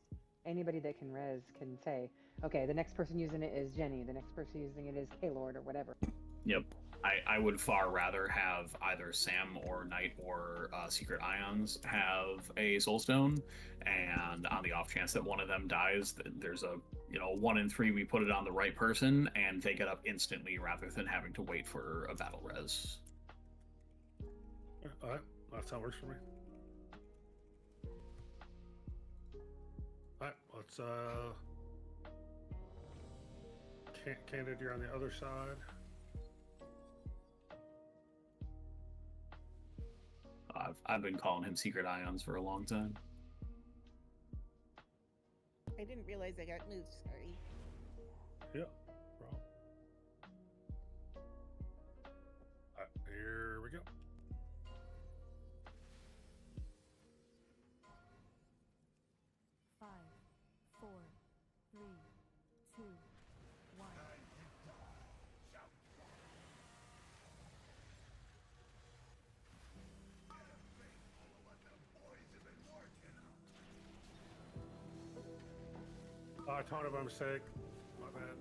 Anybody that can res can say, okay, the next person using it is Jenny. The next person using it is Kaylord or whatever. Yep. I would far rather have either Sam or Knight or Secret Ions have a Soulstone, and on the off chance that one of them dies, there's a 1 in 3 we put it on the right person and they get up instantly rather than having to wait for a battle res. Alright, that's how it works for me. Alright, let's Candid, you're on the other side. I've been calling him Secret Ions for a long time. I didn't realize I got moved, sorry. Yep. Here we go. I taunted by mistake. My bad.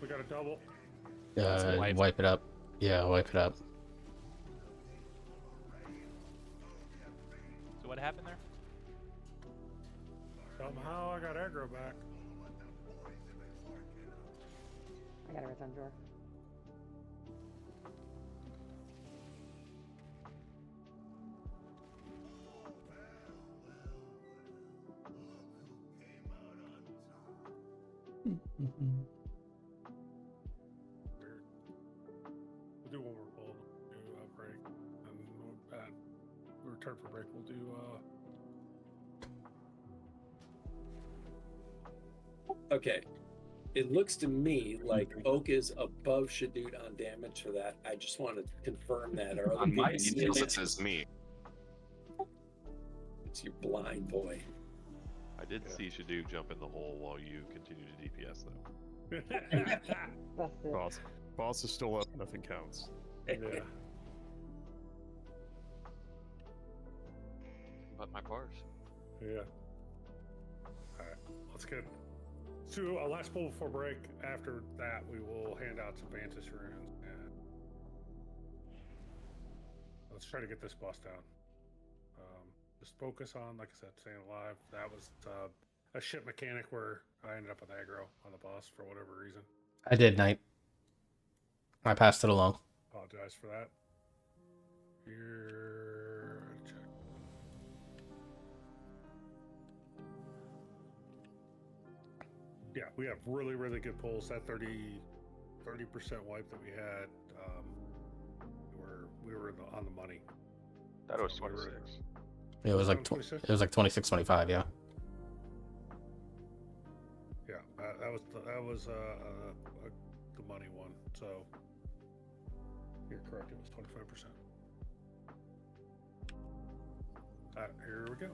We got a double. Wipe it up. Yeah, wipe it up. So what happened there? Somehow I got aggro back. I got a res on drawer. We'll do one more pull. Do a break, and we'll return for break. We'll do. Okay. It looks to me like Oak is above Shadut on damage for that. I just want to confirm that. Or On my details, it says me. It's you blind boy. I did see Shadu jump in the hole while you continue to DPS, though. That's it. Boss is still up. Nothing counts. Yeah. But my bars. Yeah. Alright, let's get to a last pull before break. After that, we will hand out some Vantis runes. And let's try to get this boss down. Just focus on, like I said, staying alive. That was a shit mechanic where I ended up with aggro on the boss for whatever reason. I did, Knight. I passed it along. Apologize for that. Here, check. Yeah, we have really, really good pulls. That 30% wipe that we had, we were on the money. That was 26. It was like 26, 25, yeah. Yeah, that was the money one. So you're correct. It was 25%. Here we go.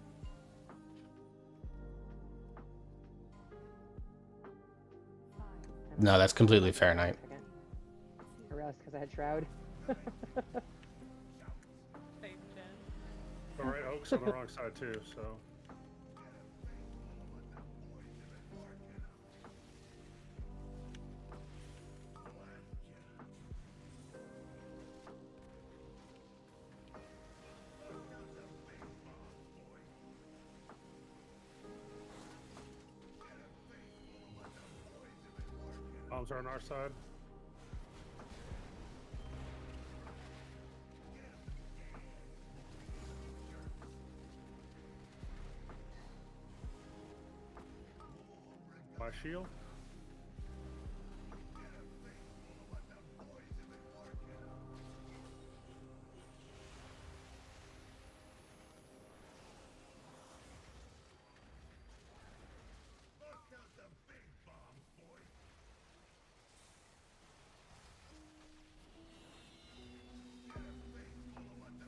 No, that's completely fair, Knight. Harassed because I had Shroud. All right, Oak's on the wrong side too, so. Bombs are on our side. My shield.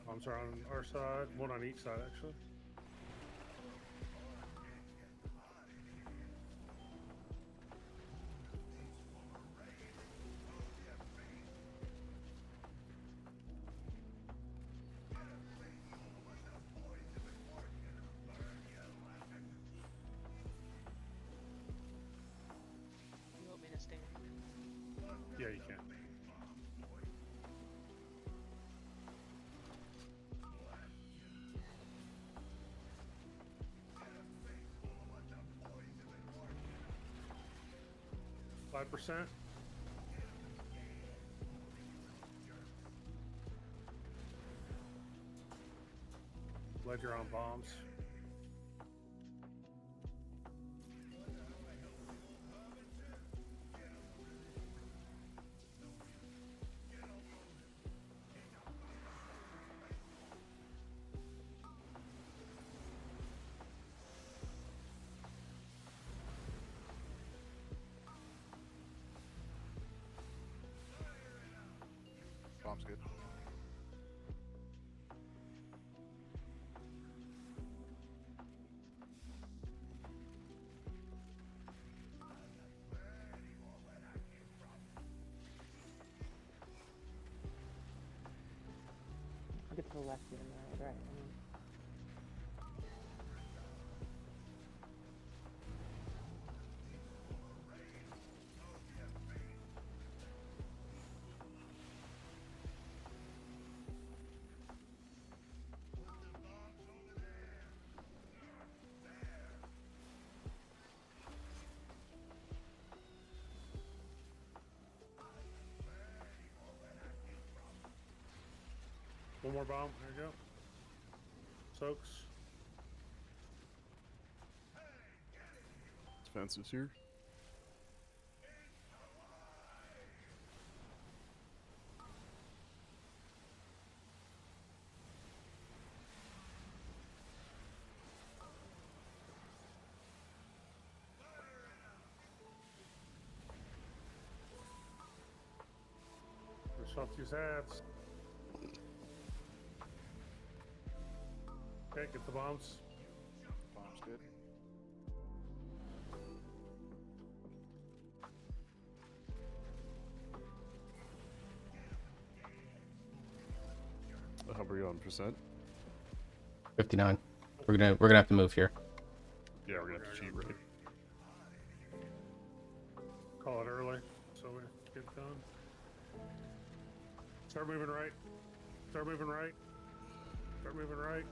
Bombs are on our side, one on each side actually. You want me to stand? Yeah, you can. %. Ledger on bombs. Bomb's good. I'll get to the left here and the right. One more bomb. There you go. Soaks. Defensives here. Off these hats. Okay, get the bombs. Bomb's good. How are you on percent? 59. We're gonna have to move here. Yeah, we're gonna have to cheat, right? Call it early, so we get done. Start moving right. Start moving right. Start moving right.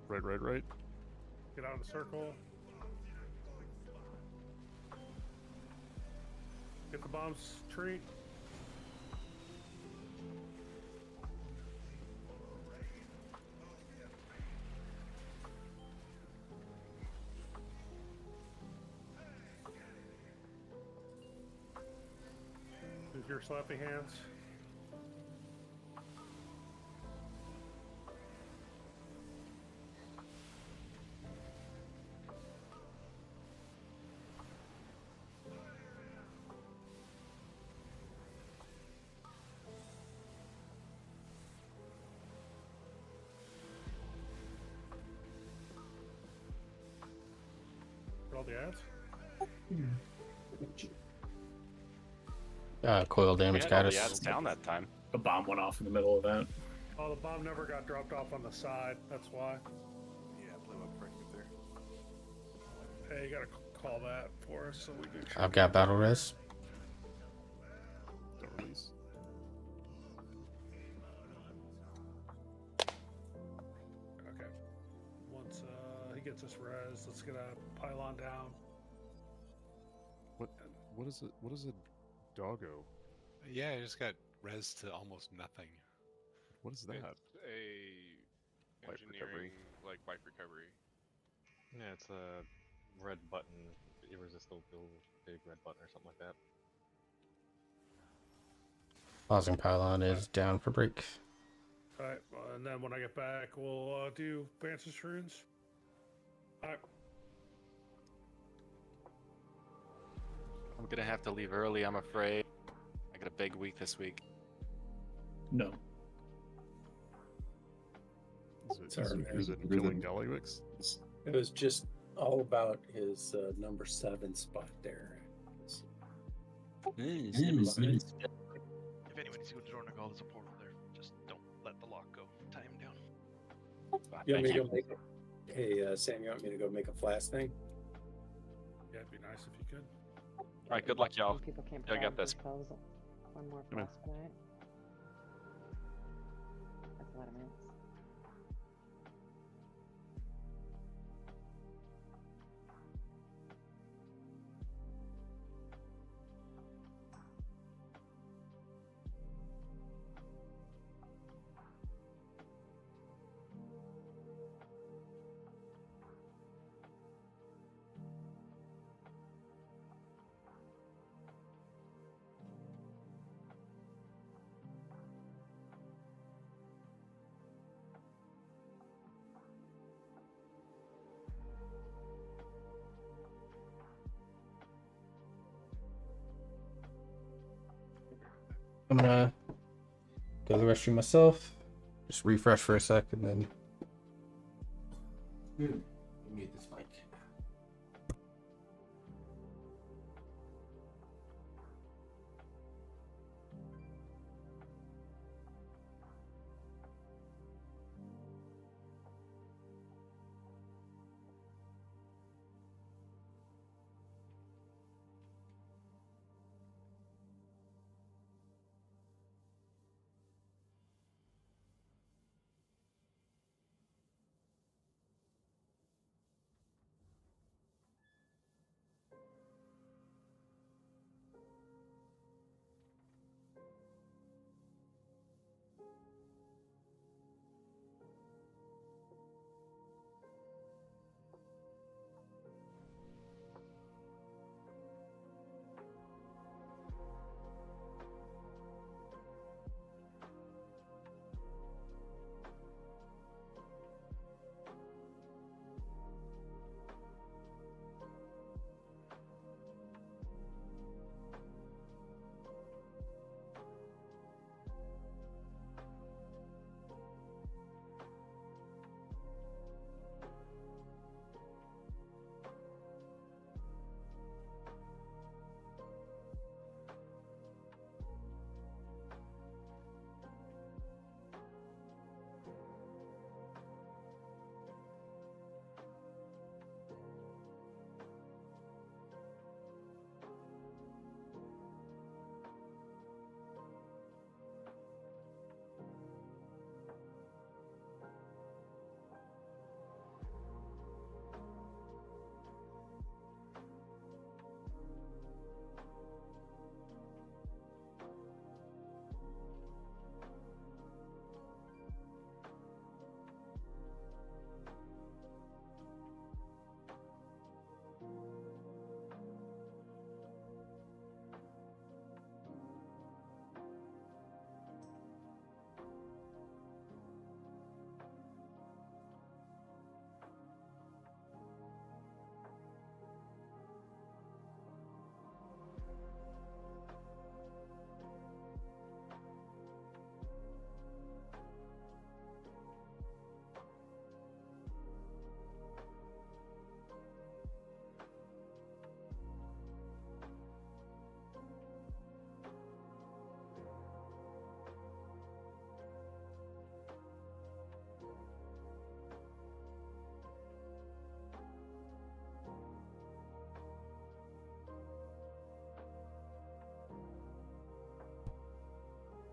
Right. Get out of the circle. Get the bombs tree. Use your slappy hands. All the ads. Coil damage We had got all the us. ads down that time. A bomb went off in the middle of that. Oh, the bomb never got dropped off on the side. That's why. Yeah, blew up right there. Hey, you gotta call that for us so we can. I've got battle res. Don't release. Okay. Once he gets us res, let's get a pylon down. What is it? What is a doggo? Yeah, I just got res to almost nothing. What is that? It's a Wipe recovery. like wipe recovery. Yeah, it's a red button, irresistible big red button or something like that. Pausing pylon is down for break. Alright, and then when I get back, we'll do Vance's runes. Alright. I'm gonna have to leave early, I'm afraid. I got a big week this week. No. Is it killing Galliwix? It was just all about his number 7 spot there. If anyone needs to go to Dornagal, there's a portal there. Just don't let the lock go. Tie him down. You want me to go make it? Hey, Sam, you want me to go make a flash thing? Yeah, it'd be nice if you could. Alright, good luck, y'all. People can't I got provide this. themselves one more Come in. flask, right? That's a lot of minutes. I'm gonna go to the restroom myself. Just refresh for a sec and then mute this mic.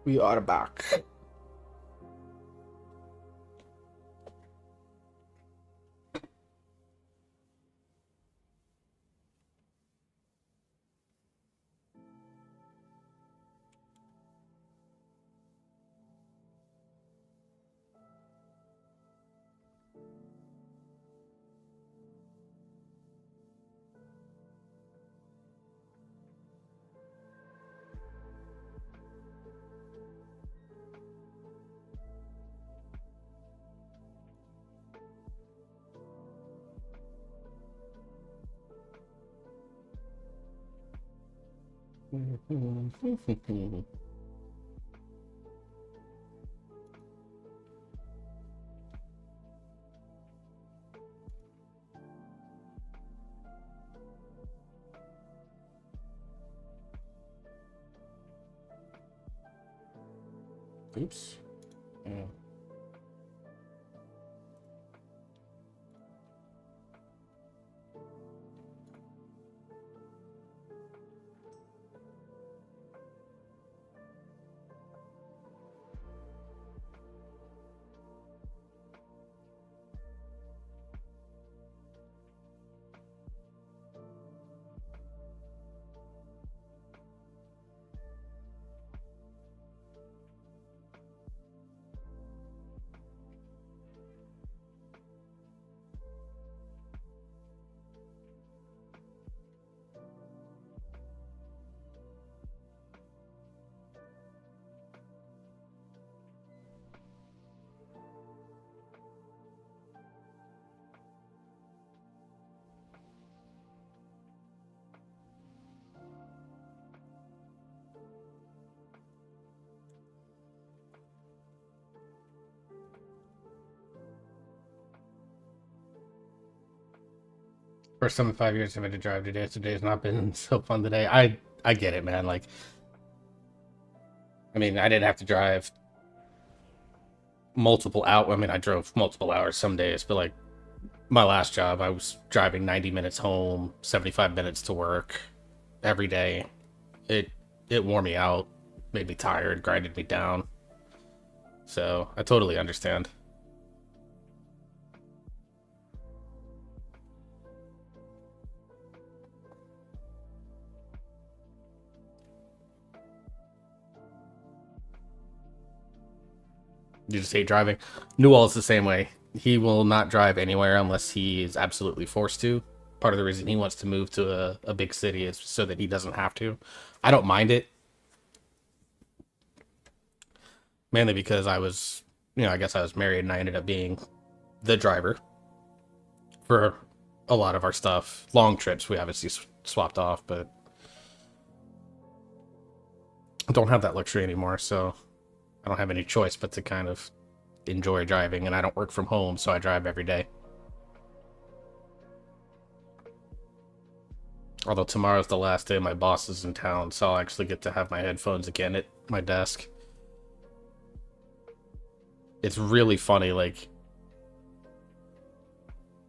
We are back. Oops. Yeah. First time in 5 years I've had to drive today. Today's not been so fun today. I get it, man. Like, I mean, I didn't have to drive multiple out. I mean, I drove multiple hours some days, but like my last job, I was driving 90 minutes home, 75 minutes to work every day. It wore me out, made me tired, grinded me down. So I totally understand. You just hate driving. Newell's the same way. He will not drive anywhere unless he is absolutely forced to. Part of the reason he wants to move to a big city is so that he doesn't have to. I don't mind it. Mainly because I was, I guess I was married and I ended up being the driver for a lot of our stuff. Long trips we obviously swapped off, but I don't have that luxury anymore, so I don't have any choice but to kind of enjoy driving, and I don't work from home, so I drive every day. Although tomorrow's the last day my boss is in town, so I'll actually get to have my headphones again at my desk. It's really funny, like,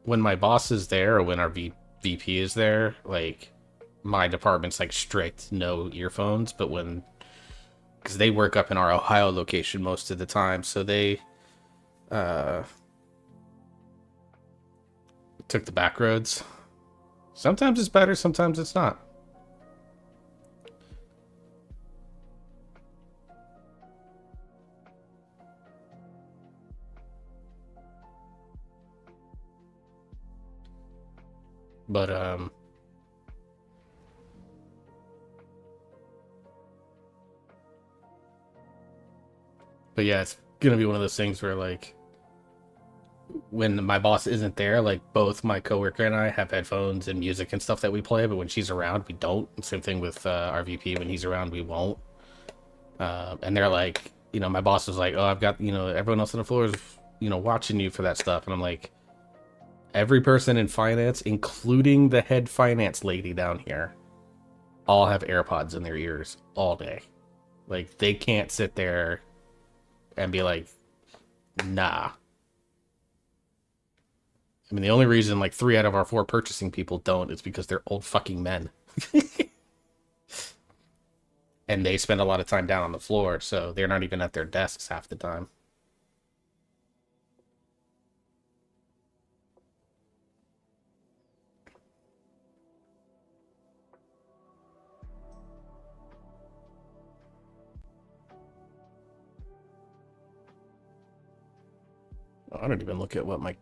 when my boss is there, or when our VP is there, like, my department's, like, strict, no earphones, but when... because they work up in our Ohio location most of the time, so they took the back roads. Sometimes it's better, sometimes it's not. But yeah, it's gonna be one of those things where, like, when my boss isn't there, like, both my coworker and I have headphones and music and stuff that we play, but when she's around, we don't. Same thing with our VP. When he's around, we won't. And they're like, my boss was like, oh, I've got, everyone else on the floor is, watching you for that stuff. And I'm like, every person in finance, including the head finance lady down here, all have AirPods in their ears all day. Like, they can't sit there and be like, nah. I mean, the only reason, like, 3 out of our 4 purchasing people don't is because they're old fucking men. and they spend a lot of time down on the floor, so they're not even at their desks half the time. I don't even look at what my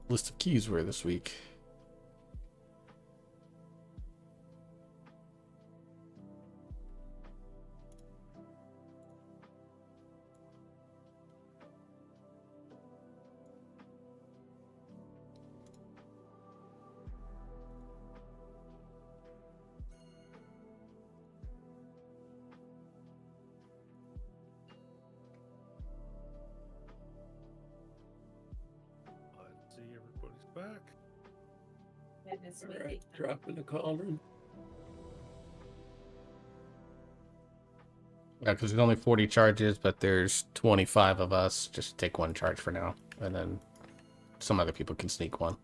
list of keys were this week. Let's see, everybody's back. All right, drop in the cauldron. Yeah, because there's only 40 charges, but there's 25 of us. Just take one charge for now, and then some other people can sneak one.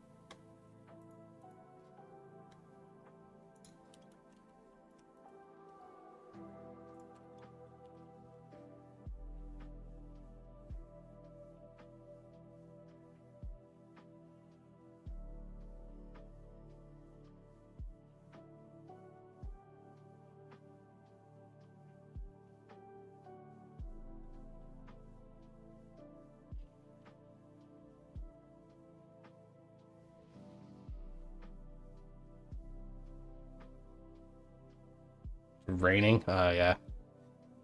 Raining? Yeah.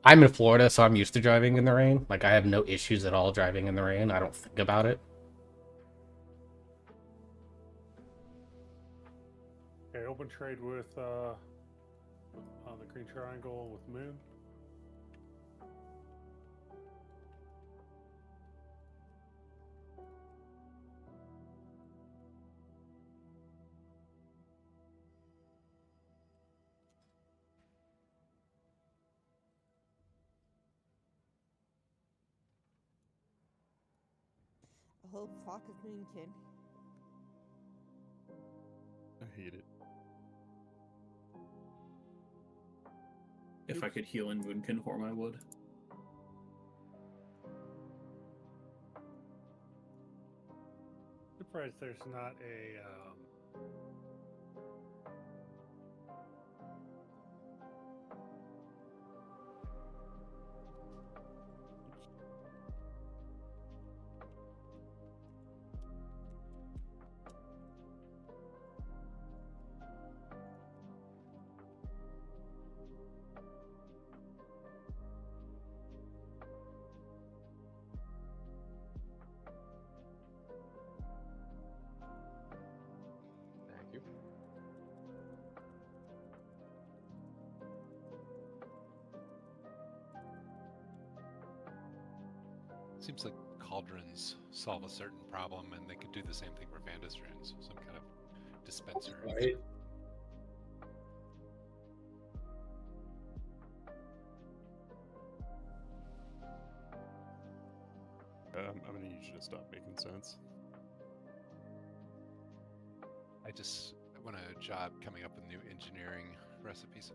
I'm in Florida, so I'm used to driving in the rain. Like, I have no issues at all driving in the rain. I don't think about it. Okay, open trade with on the green triangle with Moon. A whole flock of moonkin. I hate it. If I could heal in Moonkin form, I would. Surprised there's not a Thank you. Seems like cauldrons solve a certain problem, and they could do the same thing for Vanda's runes. Some kind of dispenser. Right. I'm gonna need you to stop making sense. I just want a job coming up with new engineering recipes. Is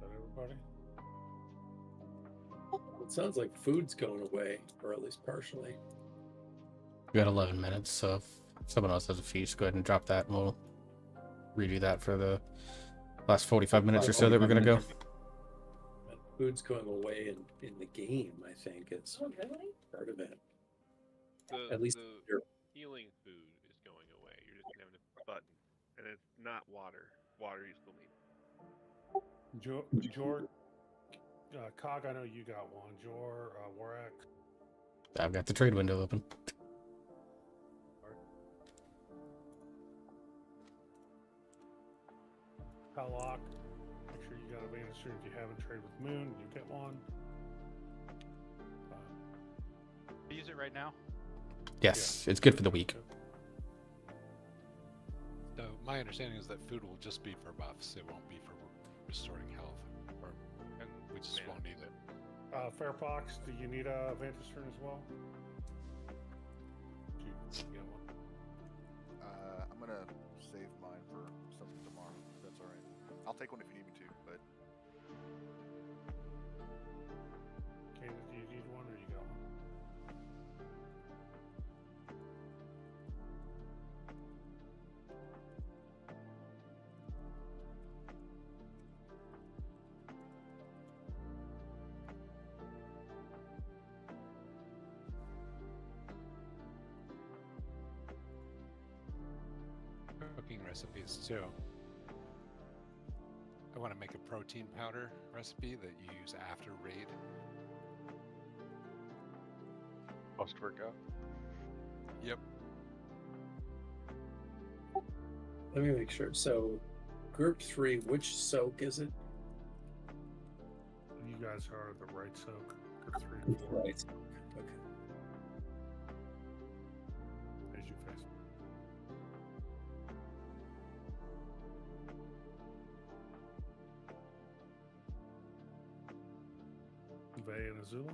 that everybody? It sounds like food's going away, or at least partially. We got 11 minutes, so if someone else has a feast, go ahead and drop that, and we'll redo that for the last 45 minutes or so that we're going to go. Food's going away in the game, I think. It's part of it. At least the healing food is going away. You're just gonna have a button, and it's not water. Water you still need. Jor, Cog, I know you got one. Jor, Warak. I've got the trade window open. Palak, make sure you got a Vanishing. If you haven't traded with Moon, you get one. Use it right now. Yes, it's good for the week. So my understanding is that food will just be for buffs. It won't be for restoring health, or we just won't need it. Fairfox, do you need a Vantage turn as well? Do you get one? I'm gonna save mine for something tomorrow. If that's all right. I'll take one if you need me to, but Candace, do you need one or you got one? Cooking recipes too. I want to make a protein powder recipe that you use after raid. Post workout. Yep. Let me make sure. So, group 3, which soak is it? You guys are the right soak. Group 3 and 4. Right. Okay. As you face. Vey and Azula.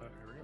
Here we go.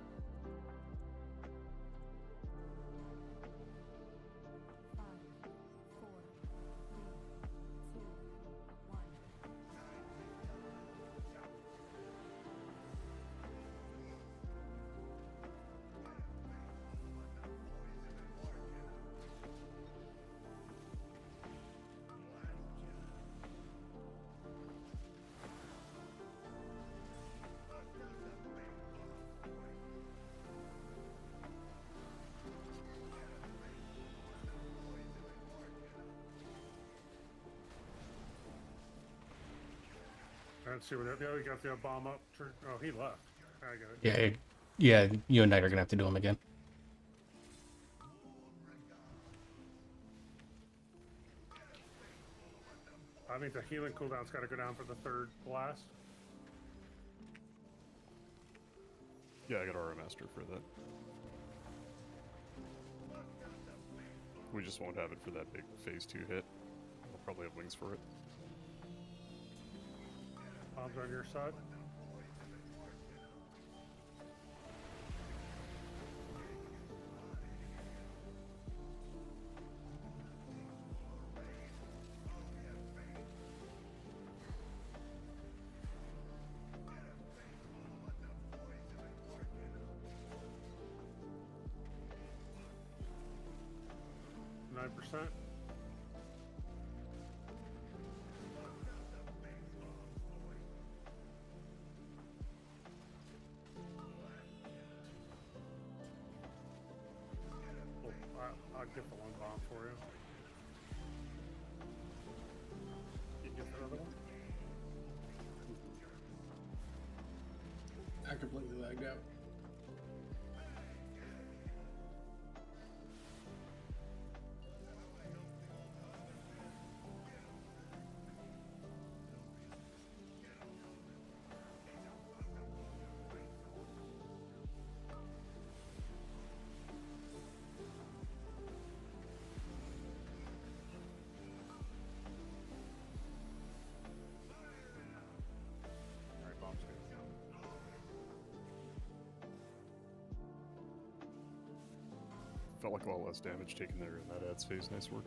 Let's see what that. Yeah, we got the bomb up. Oh, he left. I got it. Yeah, you and Knight are gonna have to do them again. I think the healing cooldown's got to go down for the third blast. Yeah, I got Aura Master for that. We just won't have it for that big phase 2 hit. We'll probably have wings for it. Bombs on your side. %. I'll get the one bomb for you. You get the other one? I completely lagged out. Alright, bombs here. Felt like a lot less damage taken there in that adds phase. Nice work.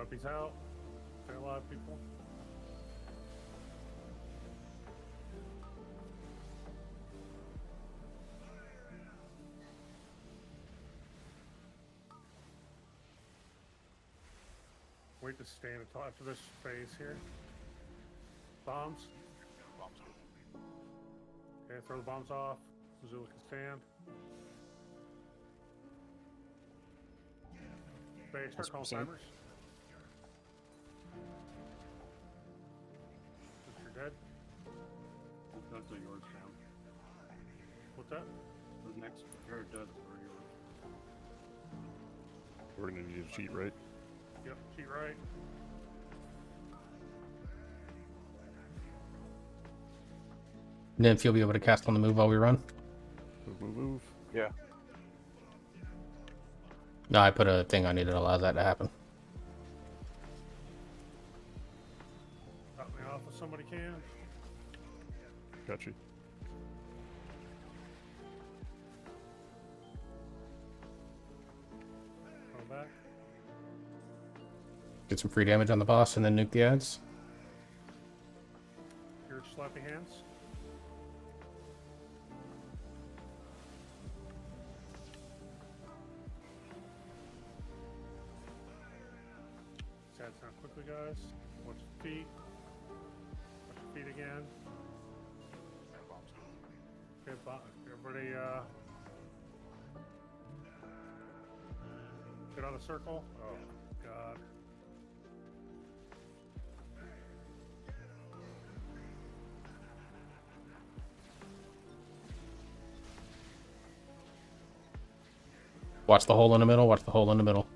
Puppy's out. Stay alive, people. Wait to stand until after this phase here. Bombs. Bombs. Okay, throw the bombs off. Missoula can stand. Bay, start calling 100%. timers. You're dead. That's a yours down. What's that? The next pair of deaths are yours. We're gonna need a cheat, right? Yep, cheat right. Nymph, you'll be able to cast on the move while we run. Move. Yeah. No, I put a thing on you that allows that to happen. Cut me off if somebody can. Got you. Go back. Get some free damage on the boss and then nuke the ads. Your slappy hands. Ads down quickly, guys. Watch your feet. Watch your feet again. Okay, everybody, get on the circle. Oh, God. Watch the hole in the middle. Watch the hole in the middle.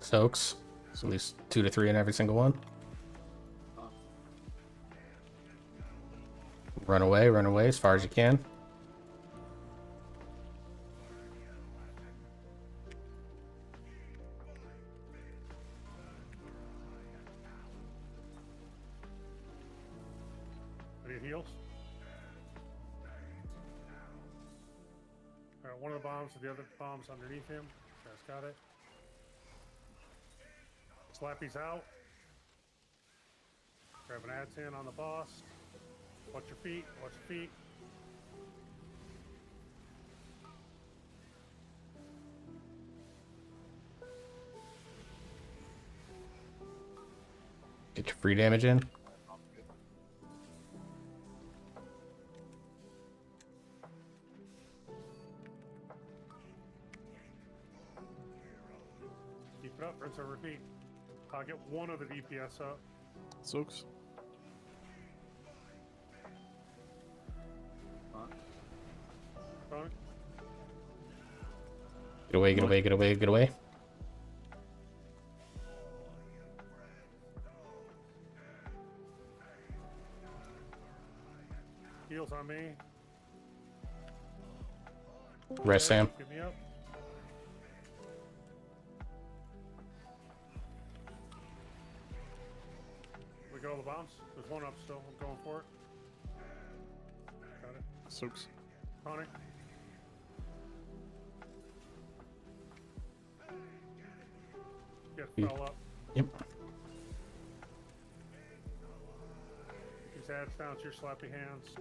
Soaks. So at least 2 to 3 in every single one. Run away as far as you can. Any heals? Alright, one of the bombs and the other bomb's underneath him. Guys got it. Slappy's out. Grab an ad's in on the boss. Watch your feet. Watch your feet. Get your free damage in. Keep it up. Rinse and repeat. I'll get one of the DPS up. Soaks. Fine. Get away, get away, get away, get away. Heals on me. Rest, Sam. Get me up. We got all the bombs. There's one up still. I'm going for it. Got it. Soaks. Connor. Get fell up. Yep. These ads down to your slappy hands.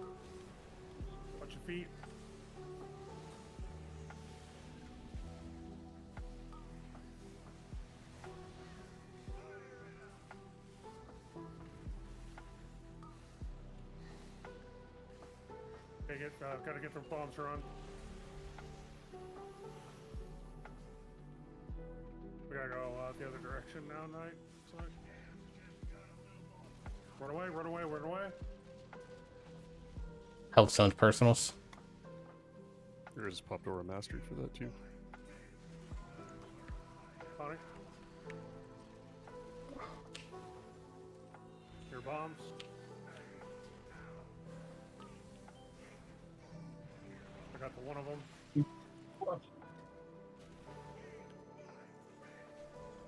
Watch your feet. Gotta get the bombs run. the other direction now, Knight. Looks like. Run away, run away, run away. Health zones personals. There is Pop Dora Mastery for that too. Connie. Your bombs. I got the one of them.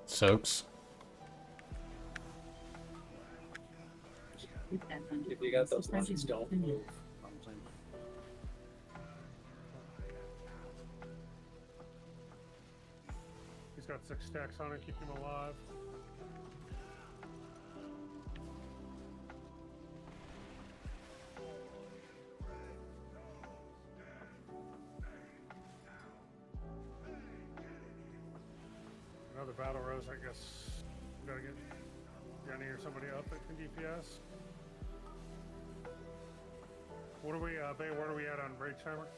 Soaks. If you got those lines, don't move. He's got 6 stacks on it, keep him alive. Another battle rose, I guess. Gotta get Jenny or somebody up that can DPS. What are we, Bay, where are we at on Rage Timer?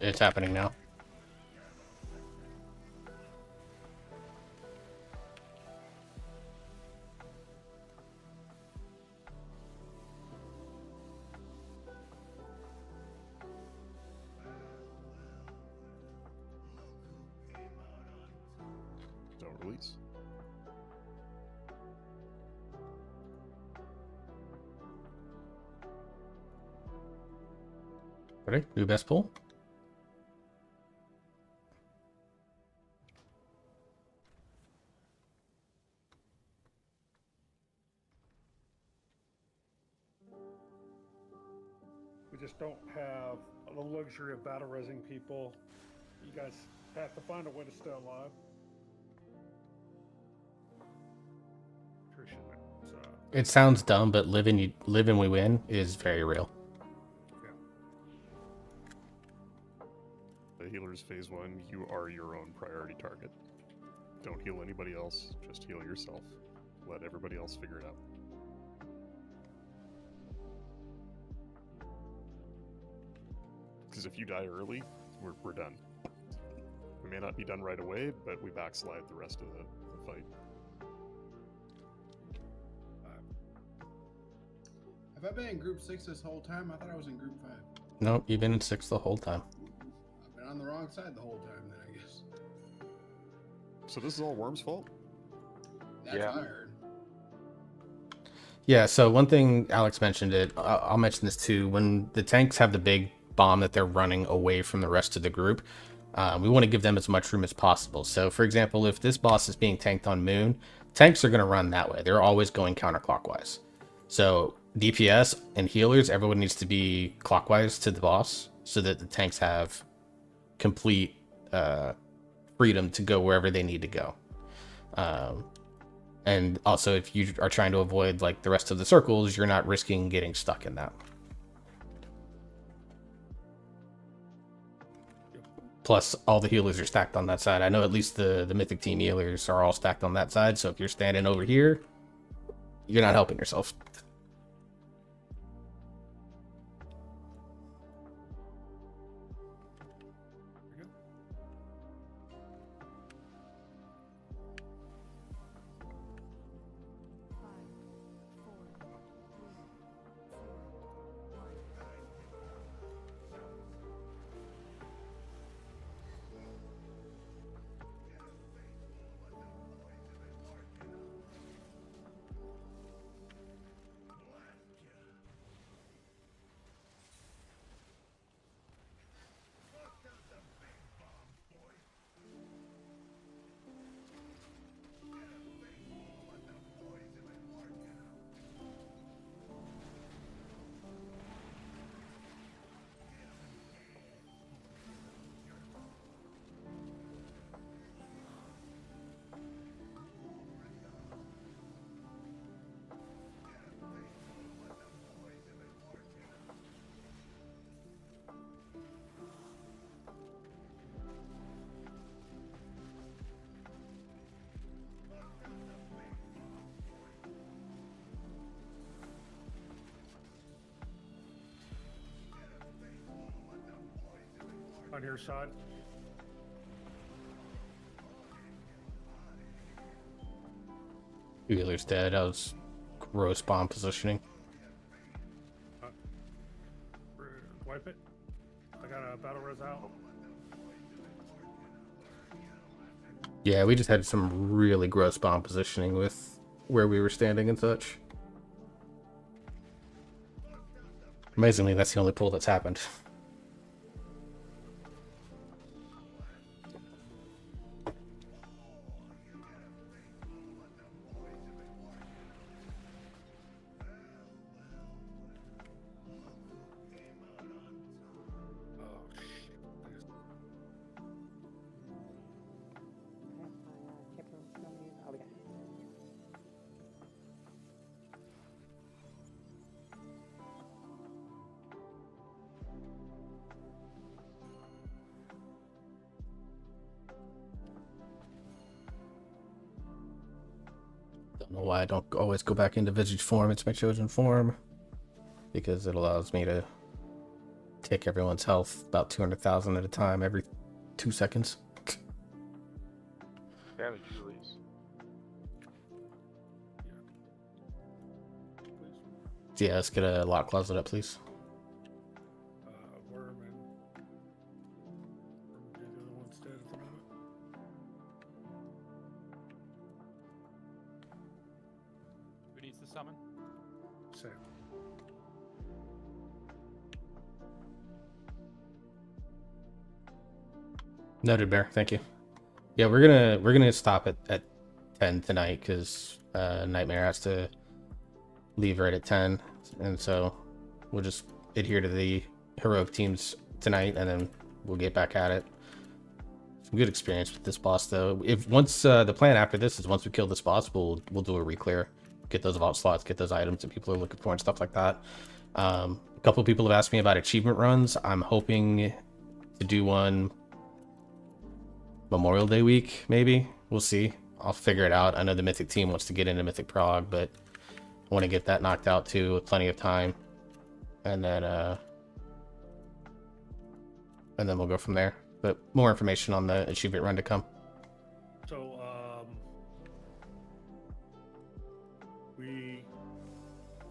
It's happening now. Don't release. Ready? New best pull. We just don't have the luxury of battle resing people. You guys have to find a way to stay alive. Attrition, It sounds dumb, but live and we win is very real. The healer's phase 1, you are your own priority target. Don't heal anybody else, just heal yourself. Let everybody else figure it out. Because if you die early, we're done. We may not be done right away, but we backslide the rest of the fight. Have I been in group 6 this whole time? I thought I was in group 5. Nope, you've been in 6 the whole time. I've been on the wrong side the whole time then, I guess. So this is all Worm's fault? That's what I heard. Yeah, so one thing Alex mentioned it, I'll mention this too. When the tanks have the big bomb that they're running away from the rest of the group, we want to give them as much room as possible. So for example, if this boss is being tanked on Moon, tanks are going to run that way. They're always going counterclockwise. So DPS and healers, everyone needs to be clockwise to the boss so that the tanks have complete freedom to go wherever they need to go. And also, if you are trying to avoid like the rest of the circles, you're not risking getting stuck in that. Plus, all the healers are stacked on that side. I know at least the Mythic Team healers are all stacked on that side, so if you're standing over here, you're not helping yourself. On your side. Wheeler's dead. I was gross bomb positioning. Wipe it. I got a battle res out. Yeah, we just had some really gross bomb positioning with where we were standing and such. Amazingly, that's the only pull that's happened. Oh, we got it. Don't know why I don't always go back into Visage form. It's my chosen form. Because it allows me to take everyone's health about 200,000 at a time every 2 seconds. Damage release. Yeah, let's get a lock closet up, please. Worm and the other one's dead at the moment. Who needs to summon? Sam. Noted, Bear. Thank you. Yeah, we're gonna stop at 10 tonight because Nightmare has to leave right at 10, and so we'll just adhere to the heroic teams tonight, and then we'll get back at it. Some good experience with this boss, though. If once the plan after this is once we kill this boss, we'll do a reclear, get those vault slots, get those items that people are looking for and stuff like that. A couple of people have asked me about achievement runs. I'm hoping to do one Memorial Day week, maybe. We'll see. I'll figure it out. I know the Mythic team wants to get into Mythic Prog, but I want to get that knocked out too with plenty of time. And then we'll go from there. But more information on the achievement run to come. So,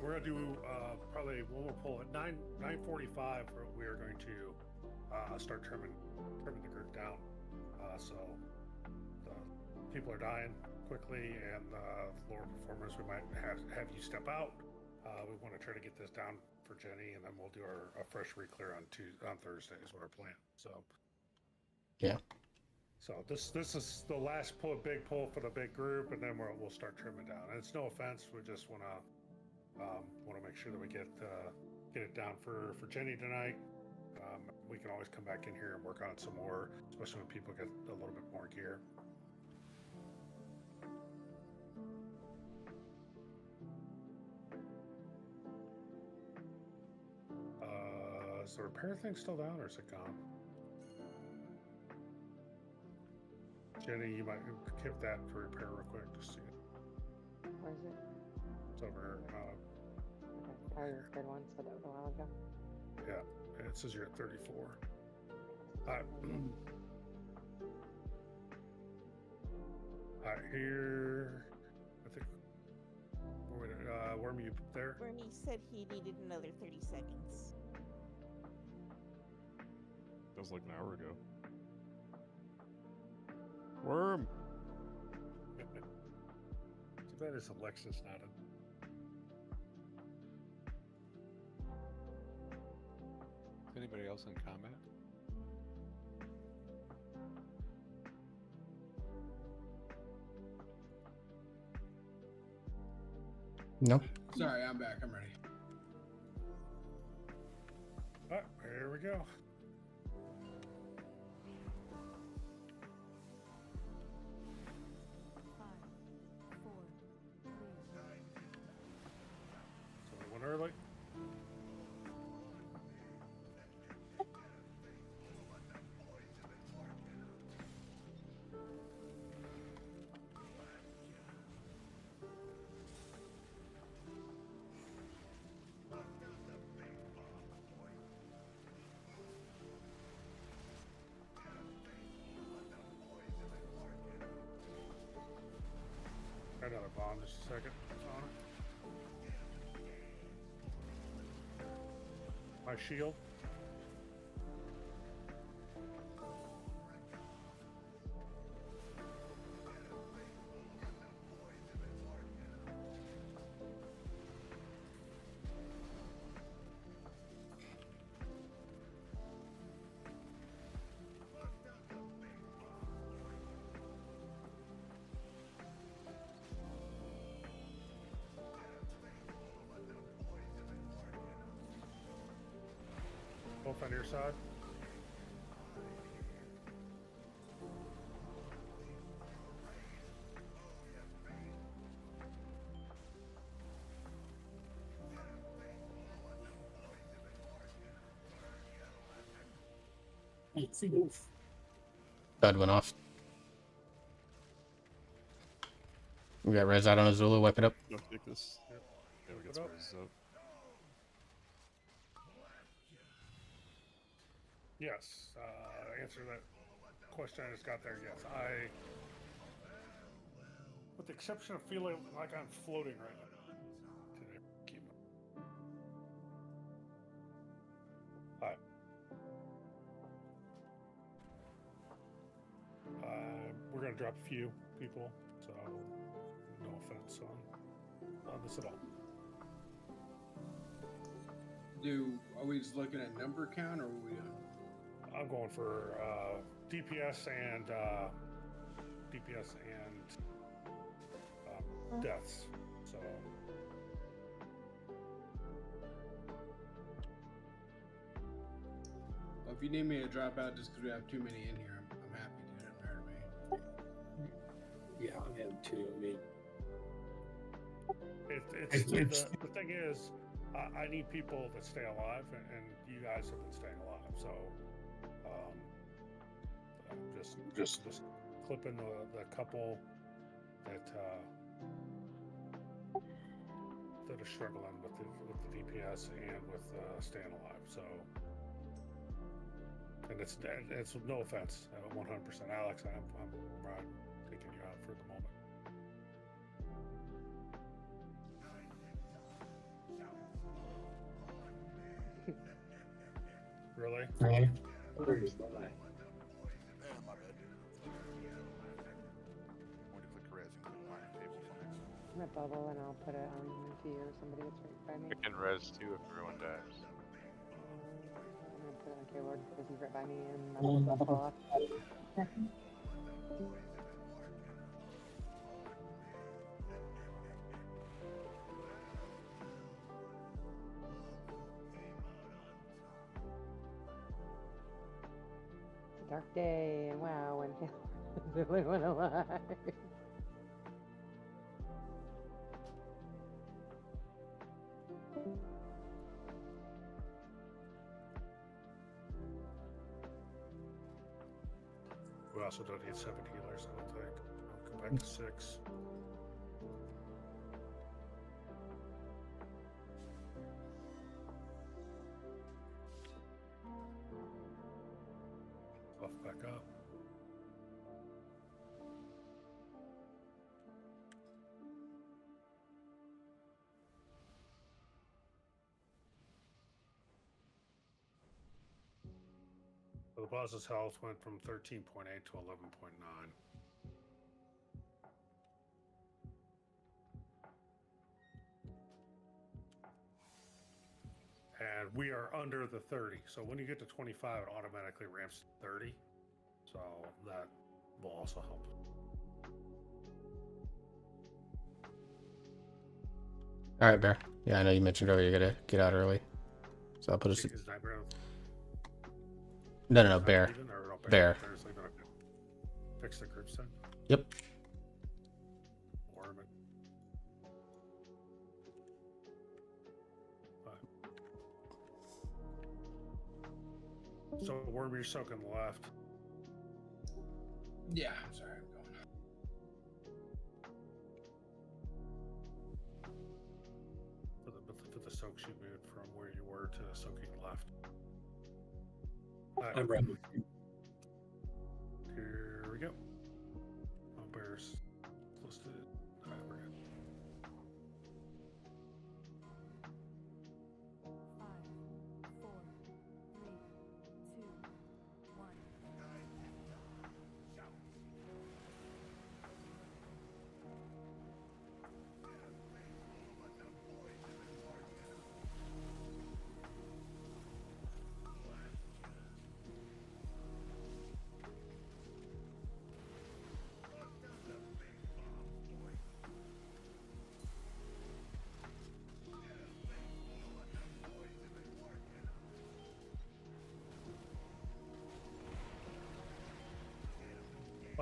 we're gonna do probably when we'll pull at 9:45. We are going to start trimming the group down. So the people are dying quickly, and lower performers, we might have you step out. We want to try to get this down for Jenny, and then we'll do a fresh reclear on Thursday is what our plan. So. Yeah. So this is the last big pull for the big group, and then we'll start trimming down. And it's no offense, we just want to make sure that we get it down for Jenny tonight. We can always come back in here and work on it some more, especially when people get a little bit more gear. Is the repair thing still down, or is it gone? Jenny, you might keep that for repair real quick to see it. Where is it? It's over. I just did one, so that was a while ago. Yeah, it says you're at 34. Here, I think. Worm, you there? Bernie said he needed another 30 seconds. That was like an hour ago. Worm! Too bad it's Alexis, not a. Is anybody else in combat? No. Sorry, I'm back. I'm ready. Here we go. One early. Try another bomb just a second. On it. My shield. Both on your side. Dud went off. We got res out on a Zulu. Wipe it up. Don't take this. Yep. Yeah, we got some res up. Yes. Answer that question I just got there. Yes, with the exception of feeling like I'm floating right now. Can I keep it? Hi. We're gonna drop a few people, so no offense on this at all. Are we just looking at number count, or are we? I'm going for DPS and deaths. So Well, if you need me to drop out just because we have too many in here, I'm happy to. It doesn't hurt me. Yeah, I am too. I mean, the thing is, I need people that stay alive, and you guys have been staying alive. So just clipping the couple that are struggling with the DPS and with staying alive. So, and it's no offense, 100%, Alex. I'm taking you out for the moment. Really? Really? My bad. I'm going to click res and click my table for next one. I'm gonna bubble and I'll put it on to you or somebody that's right by me. I can res too if everyone dies. I'm gonna put it on K-Lord because he's right by me and my bubble about to fall off. It's a dark day and wow, and the only one alive. We also don't need 7 healers, I don't think. I'll go back to 6. Buff back up. So the boss's health went from 13.8 to 11.9. And we are under the 30. So when you get to 25, it automatically ramps to 30. So that will also help. All right, Bear. Yeah, I know you mentioned earlier you gotta get out early, so I'll put us. No, Bear. Bear. Fix the group set. Yep. So Worm, you're soaking left. Yeah, I'm sorry, I'm going. For the soaks you moved from where you were to soaking left. I'm ready. Here we go. Oh, Bear's close to. We're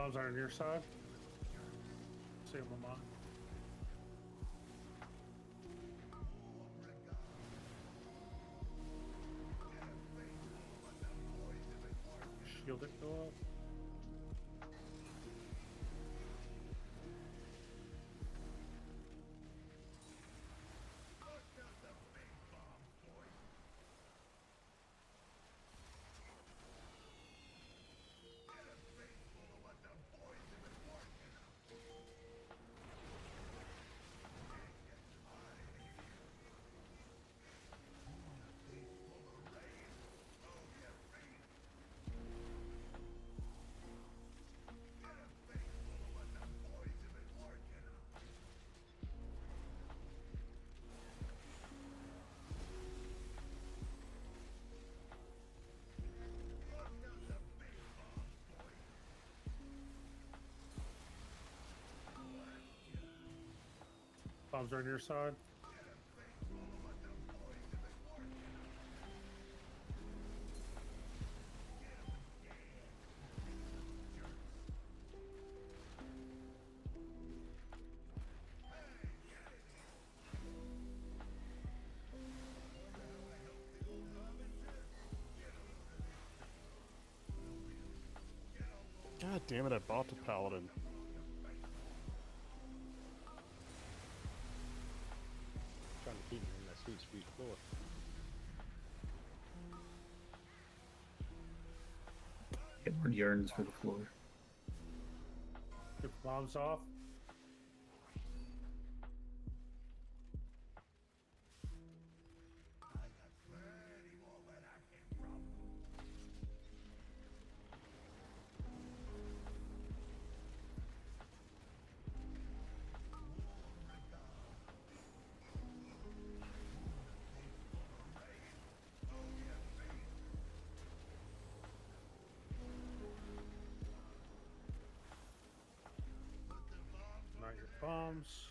Bombs are on your side. See them on mine. Shield it go up. Bombs are on your side. God damn it, I bought the paladin. Trying to keep him in that sweet floor. Edward yearns for the floor. Get the bombs off. Not your bombs.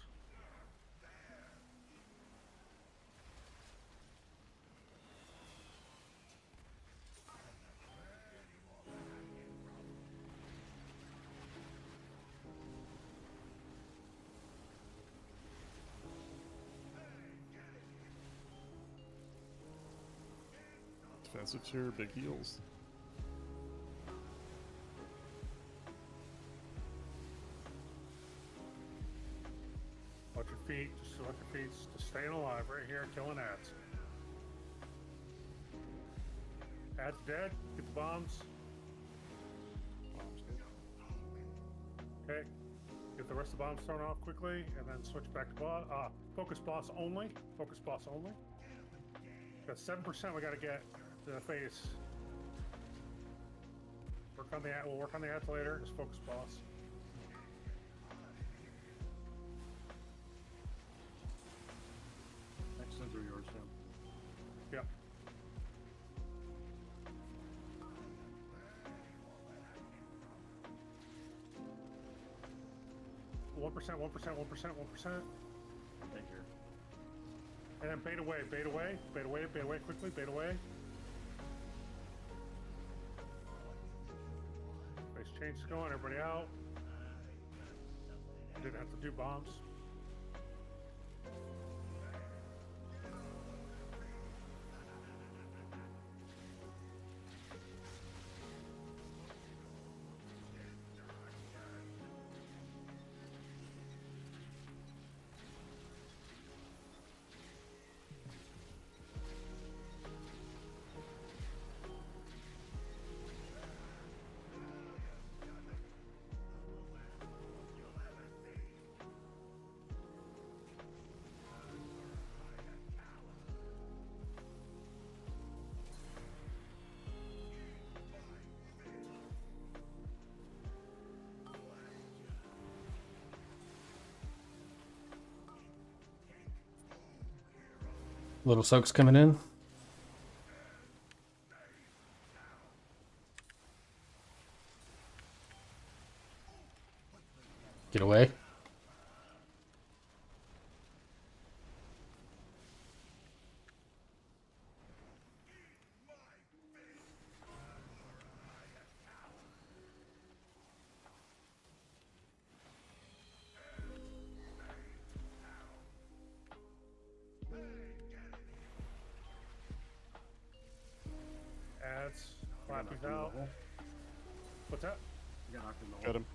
Defensive tier, big heals. Watch your feet. Just watch your feet. Just staying alive right here, killing ads. Ads dead. Get the bombs. Okay. Get the rest of the bombs thrown off quickly, and then switch back to boss. Focus boss only. Focus boss only. Got 7% we got to get to the face. We'll work on the ads later. Just focus boss. Accents are yours, Sam. Yep. One percent. Thank you. And then bait away, quickly, bait away. Base change is going, everybody out. Didn't have to do bombs. Little soaks coming in. Get away. He's out. What's that? You got knocked in the hole. Got him.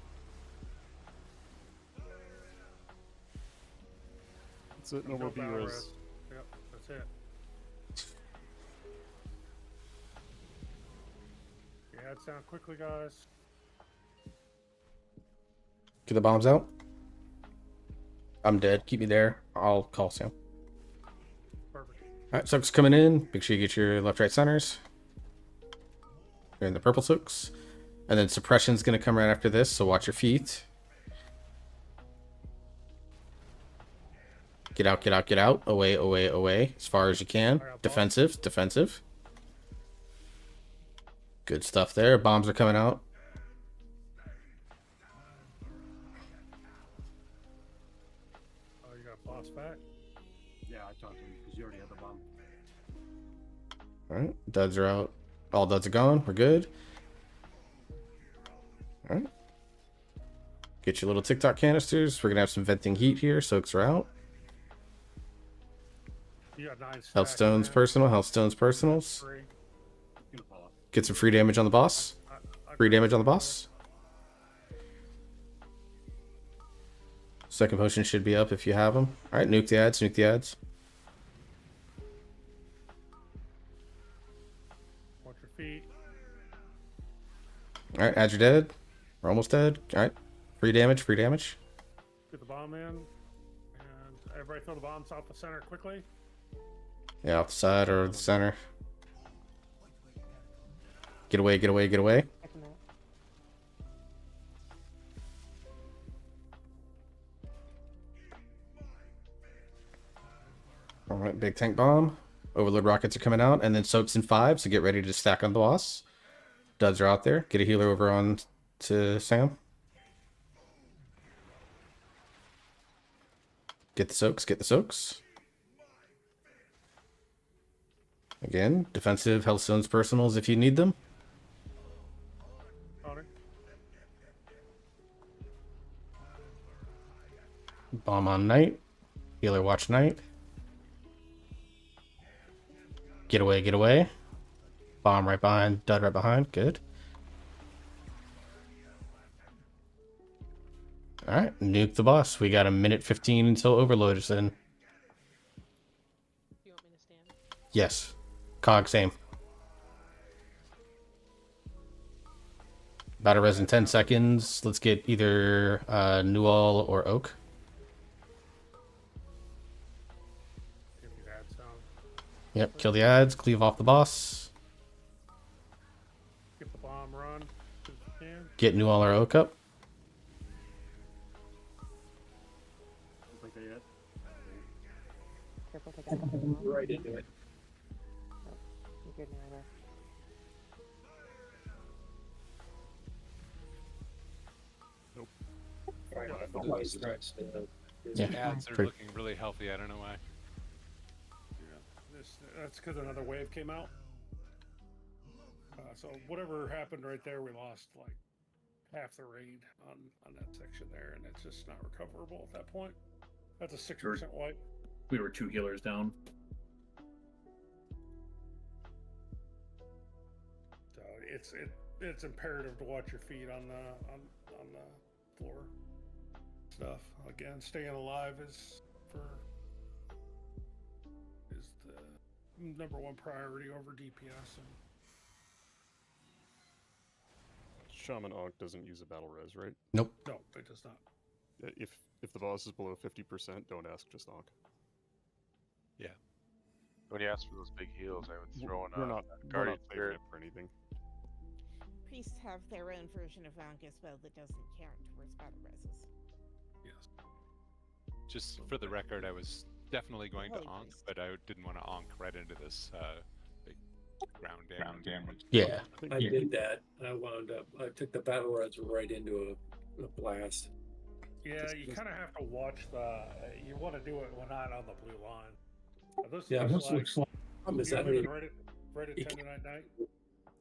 That's it. No more battle B-res. res. Yep, that's it. Your heads down quickly, guys. Get the bombs out. I'm dead. Keep me there. I'll call Sam. Perfect. Alright, soaks coming in. Make sure you get your left, right centers. You're in the purple soaks. And then suppression's going to come right after this, so watch your feet. Get out, get out, get out. Away, away, away. As far as you can. Defensive, defensive. Good stuff there. Bombs are coming out. Oh, you got boss back? Yeah, I talked to him because you already had the bomb. Alright, duds are out. All duds are gone. We're good. Alright. Get your little TikTok canisters. We're going to have some venting heat here. Soaks are out. You got 9 Health stacks, stones man. personal. Health stones personals. 3. Get some free damage on the boss. Free damage on the boss. Second potion should be up if you have them. Alright, nuke the ads. Nuke the ads. Watch your feet. Alright, ads are dead. We're almost dead. Alright. Free damage. Free damage. Get the bomb in. And everybody throw the bombs out the center quickly. Yeah, off the side or the center. Get away, get away, get away. Alright, big tank bomb. Overload rockets are coming out, and then soaks in 5, so get ready to stack on the boss. Duds are out there. Get a healer over on to Sam. Get the soaks, get the soaks. Again, defensive health stones personals if you need them. Bomb on Knight. Healer watch Knight. Get away, get away. Bomb right behind, dud right behind. Good. Alright, nuke the boss. We got a minute 15 until Overload is in. Yes. Cog, same. Battle res in 10 seconds. Let's get either Newall or Oak. Get these ads down. Yep, kill the ads, cleave off the boss. Get the bomb run. If you can. Get Newall or Oak up. Like that yet? Careful, take it. Right into it. You're good now, though. Yeah. Ads are Pretty- looking really healthy. I don't know why. That's because another wave came out. So whatever happened right there, we lost like half the raid on that section there, and it's just not recoverable at that point. That's a 6% wipe. We were 2 healers down. So it's imperative to watch your feet on the floor. Stuff again, staying alive is the number 1 priority over DPS. And Shaman Ankh doesn't use a battle res, right? Nope. no, it does not. If the boss is below 50%, don't ask, just Ankh. Yeah. When you ask for those big heals, I would throw in We're a not Guardian saving Spirit. it for anything. Priests have their own version of Ankh as well that doesn't count towards battle reses. Yes. Just for the record, I was definitely going to Holy Ankh, Christ. but I didn't want to Ankh right into this big ground damage. Yeah. I did that. I wound up. I took the battle res right into a blast. Yeah, you kind of have to watch the. You want to do it when not on the blue line. This Yeah, looks this like. Is You that leaving right at You 10 tonight night?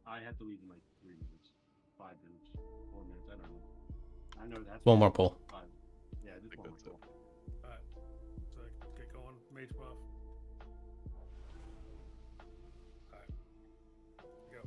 I have to leave in like 3 minutes, 5 minutes, 4 minutes. I don't know. I know that's One more pull. 5. Yeah, just one more pull. Alright. So get going. Mage buff. Alright. Go.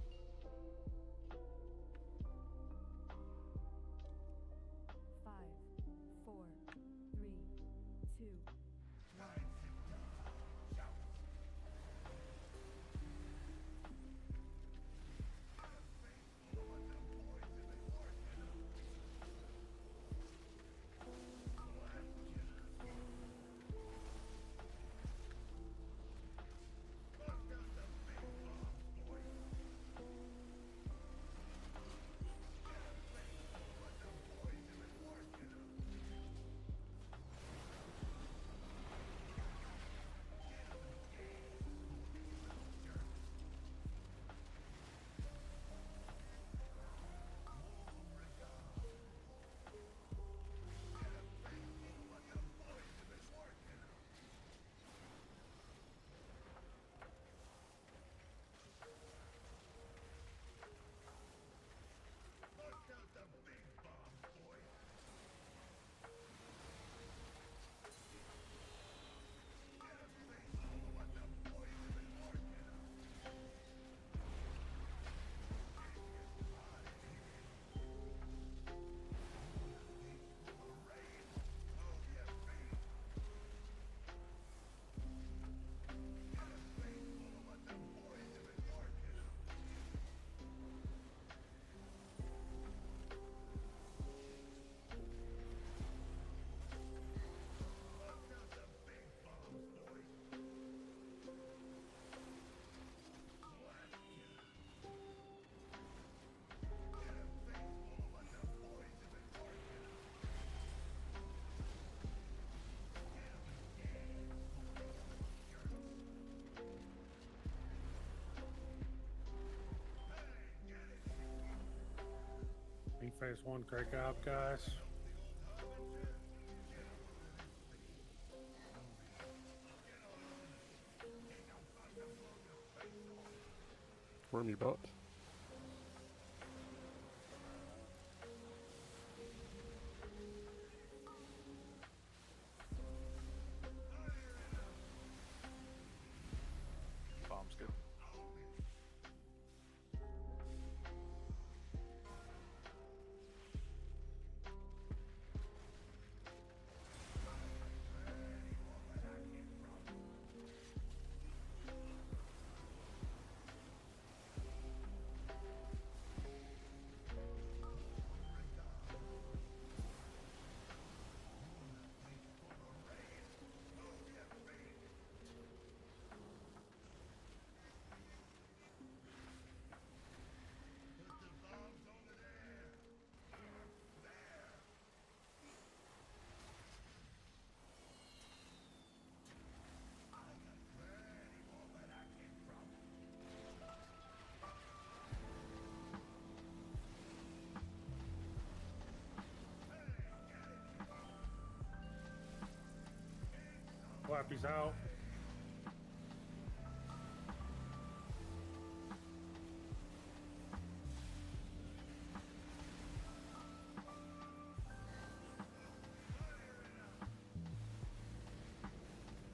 phase 1 crank out, guys. Wormy bot. Bomb's good. Flappy's out.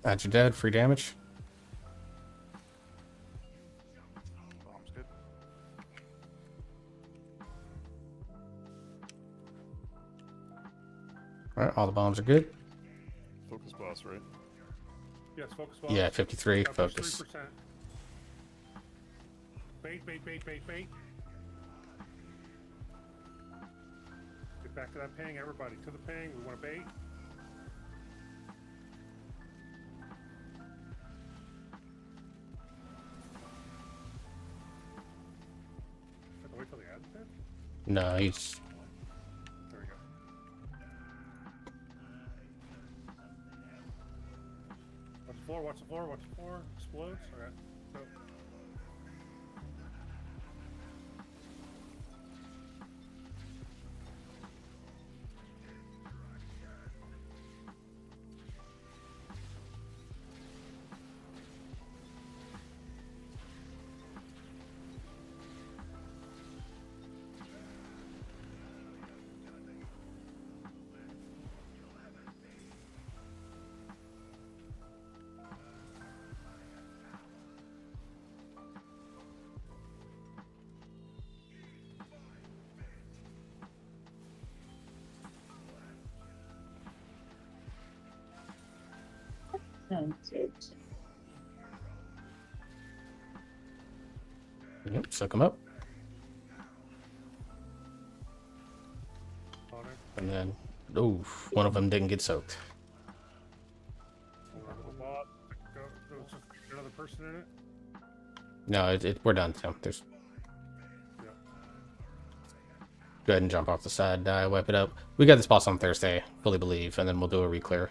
Add your dead, free damage. Bomb's good. Alright, all the bombs are good. Focus boss, right? Yes, focus boss. Yeah, 53, Got focus. 3%. Bait, bait, bait, bait, bait. Get back to that ping, everybody. To the ping. We want to bait. Have to wait till the ad then? No, he's... There we go. Watch the floor, watch the floor, watch the floor. Explodes. Okay. Go. Yep, soak him up. And then, oof, one of them didn't get soaked. Another person in it? No, we're done. So there's. Yeah. Go ahead and jump off the side, die, wipe it up. We got this boss on Thursday, fully believe, and then we'll do a reclear.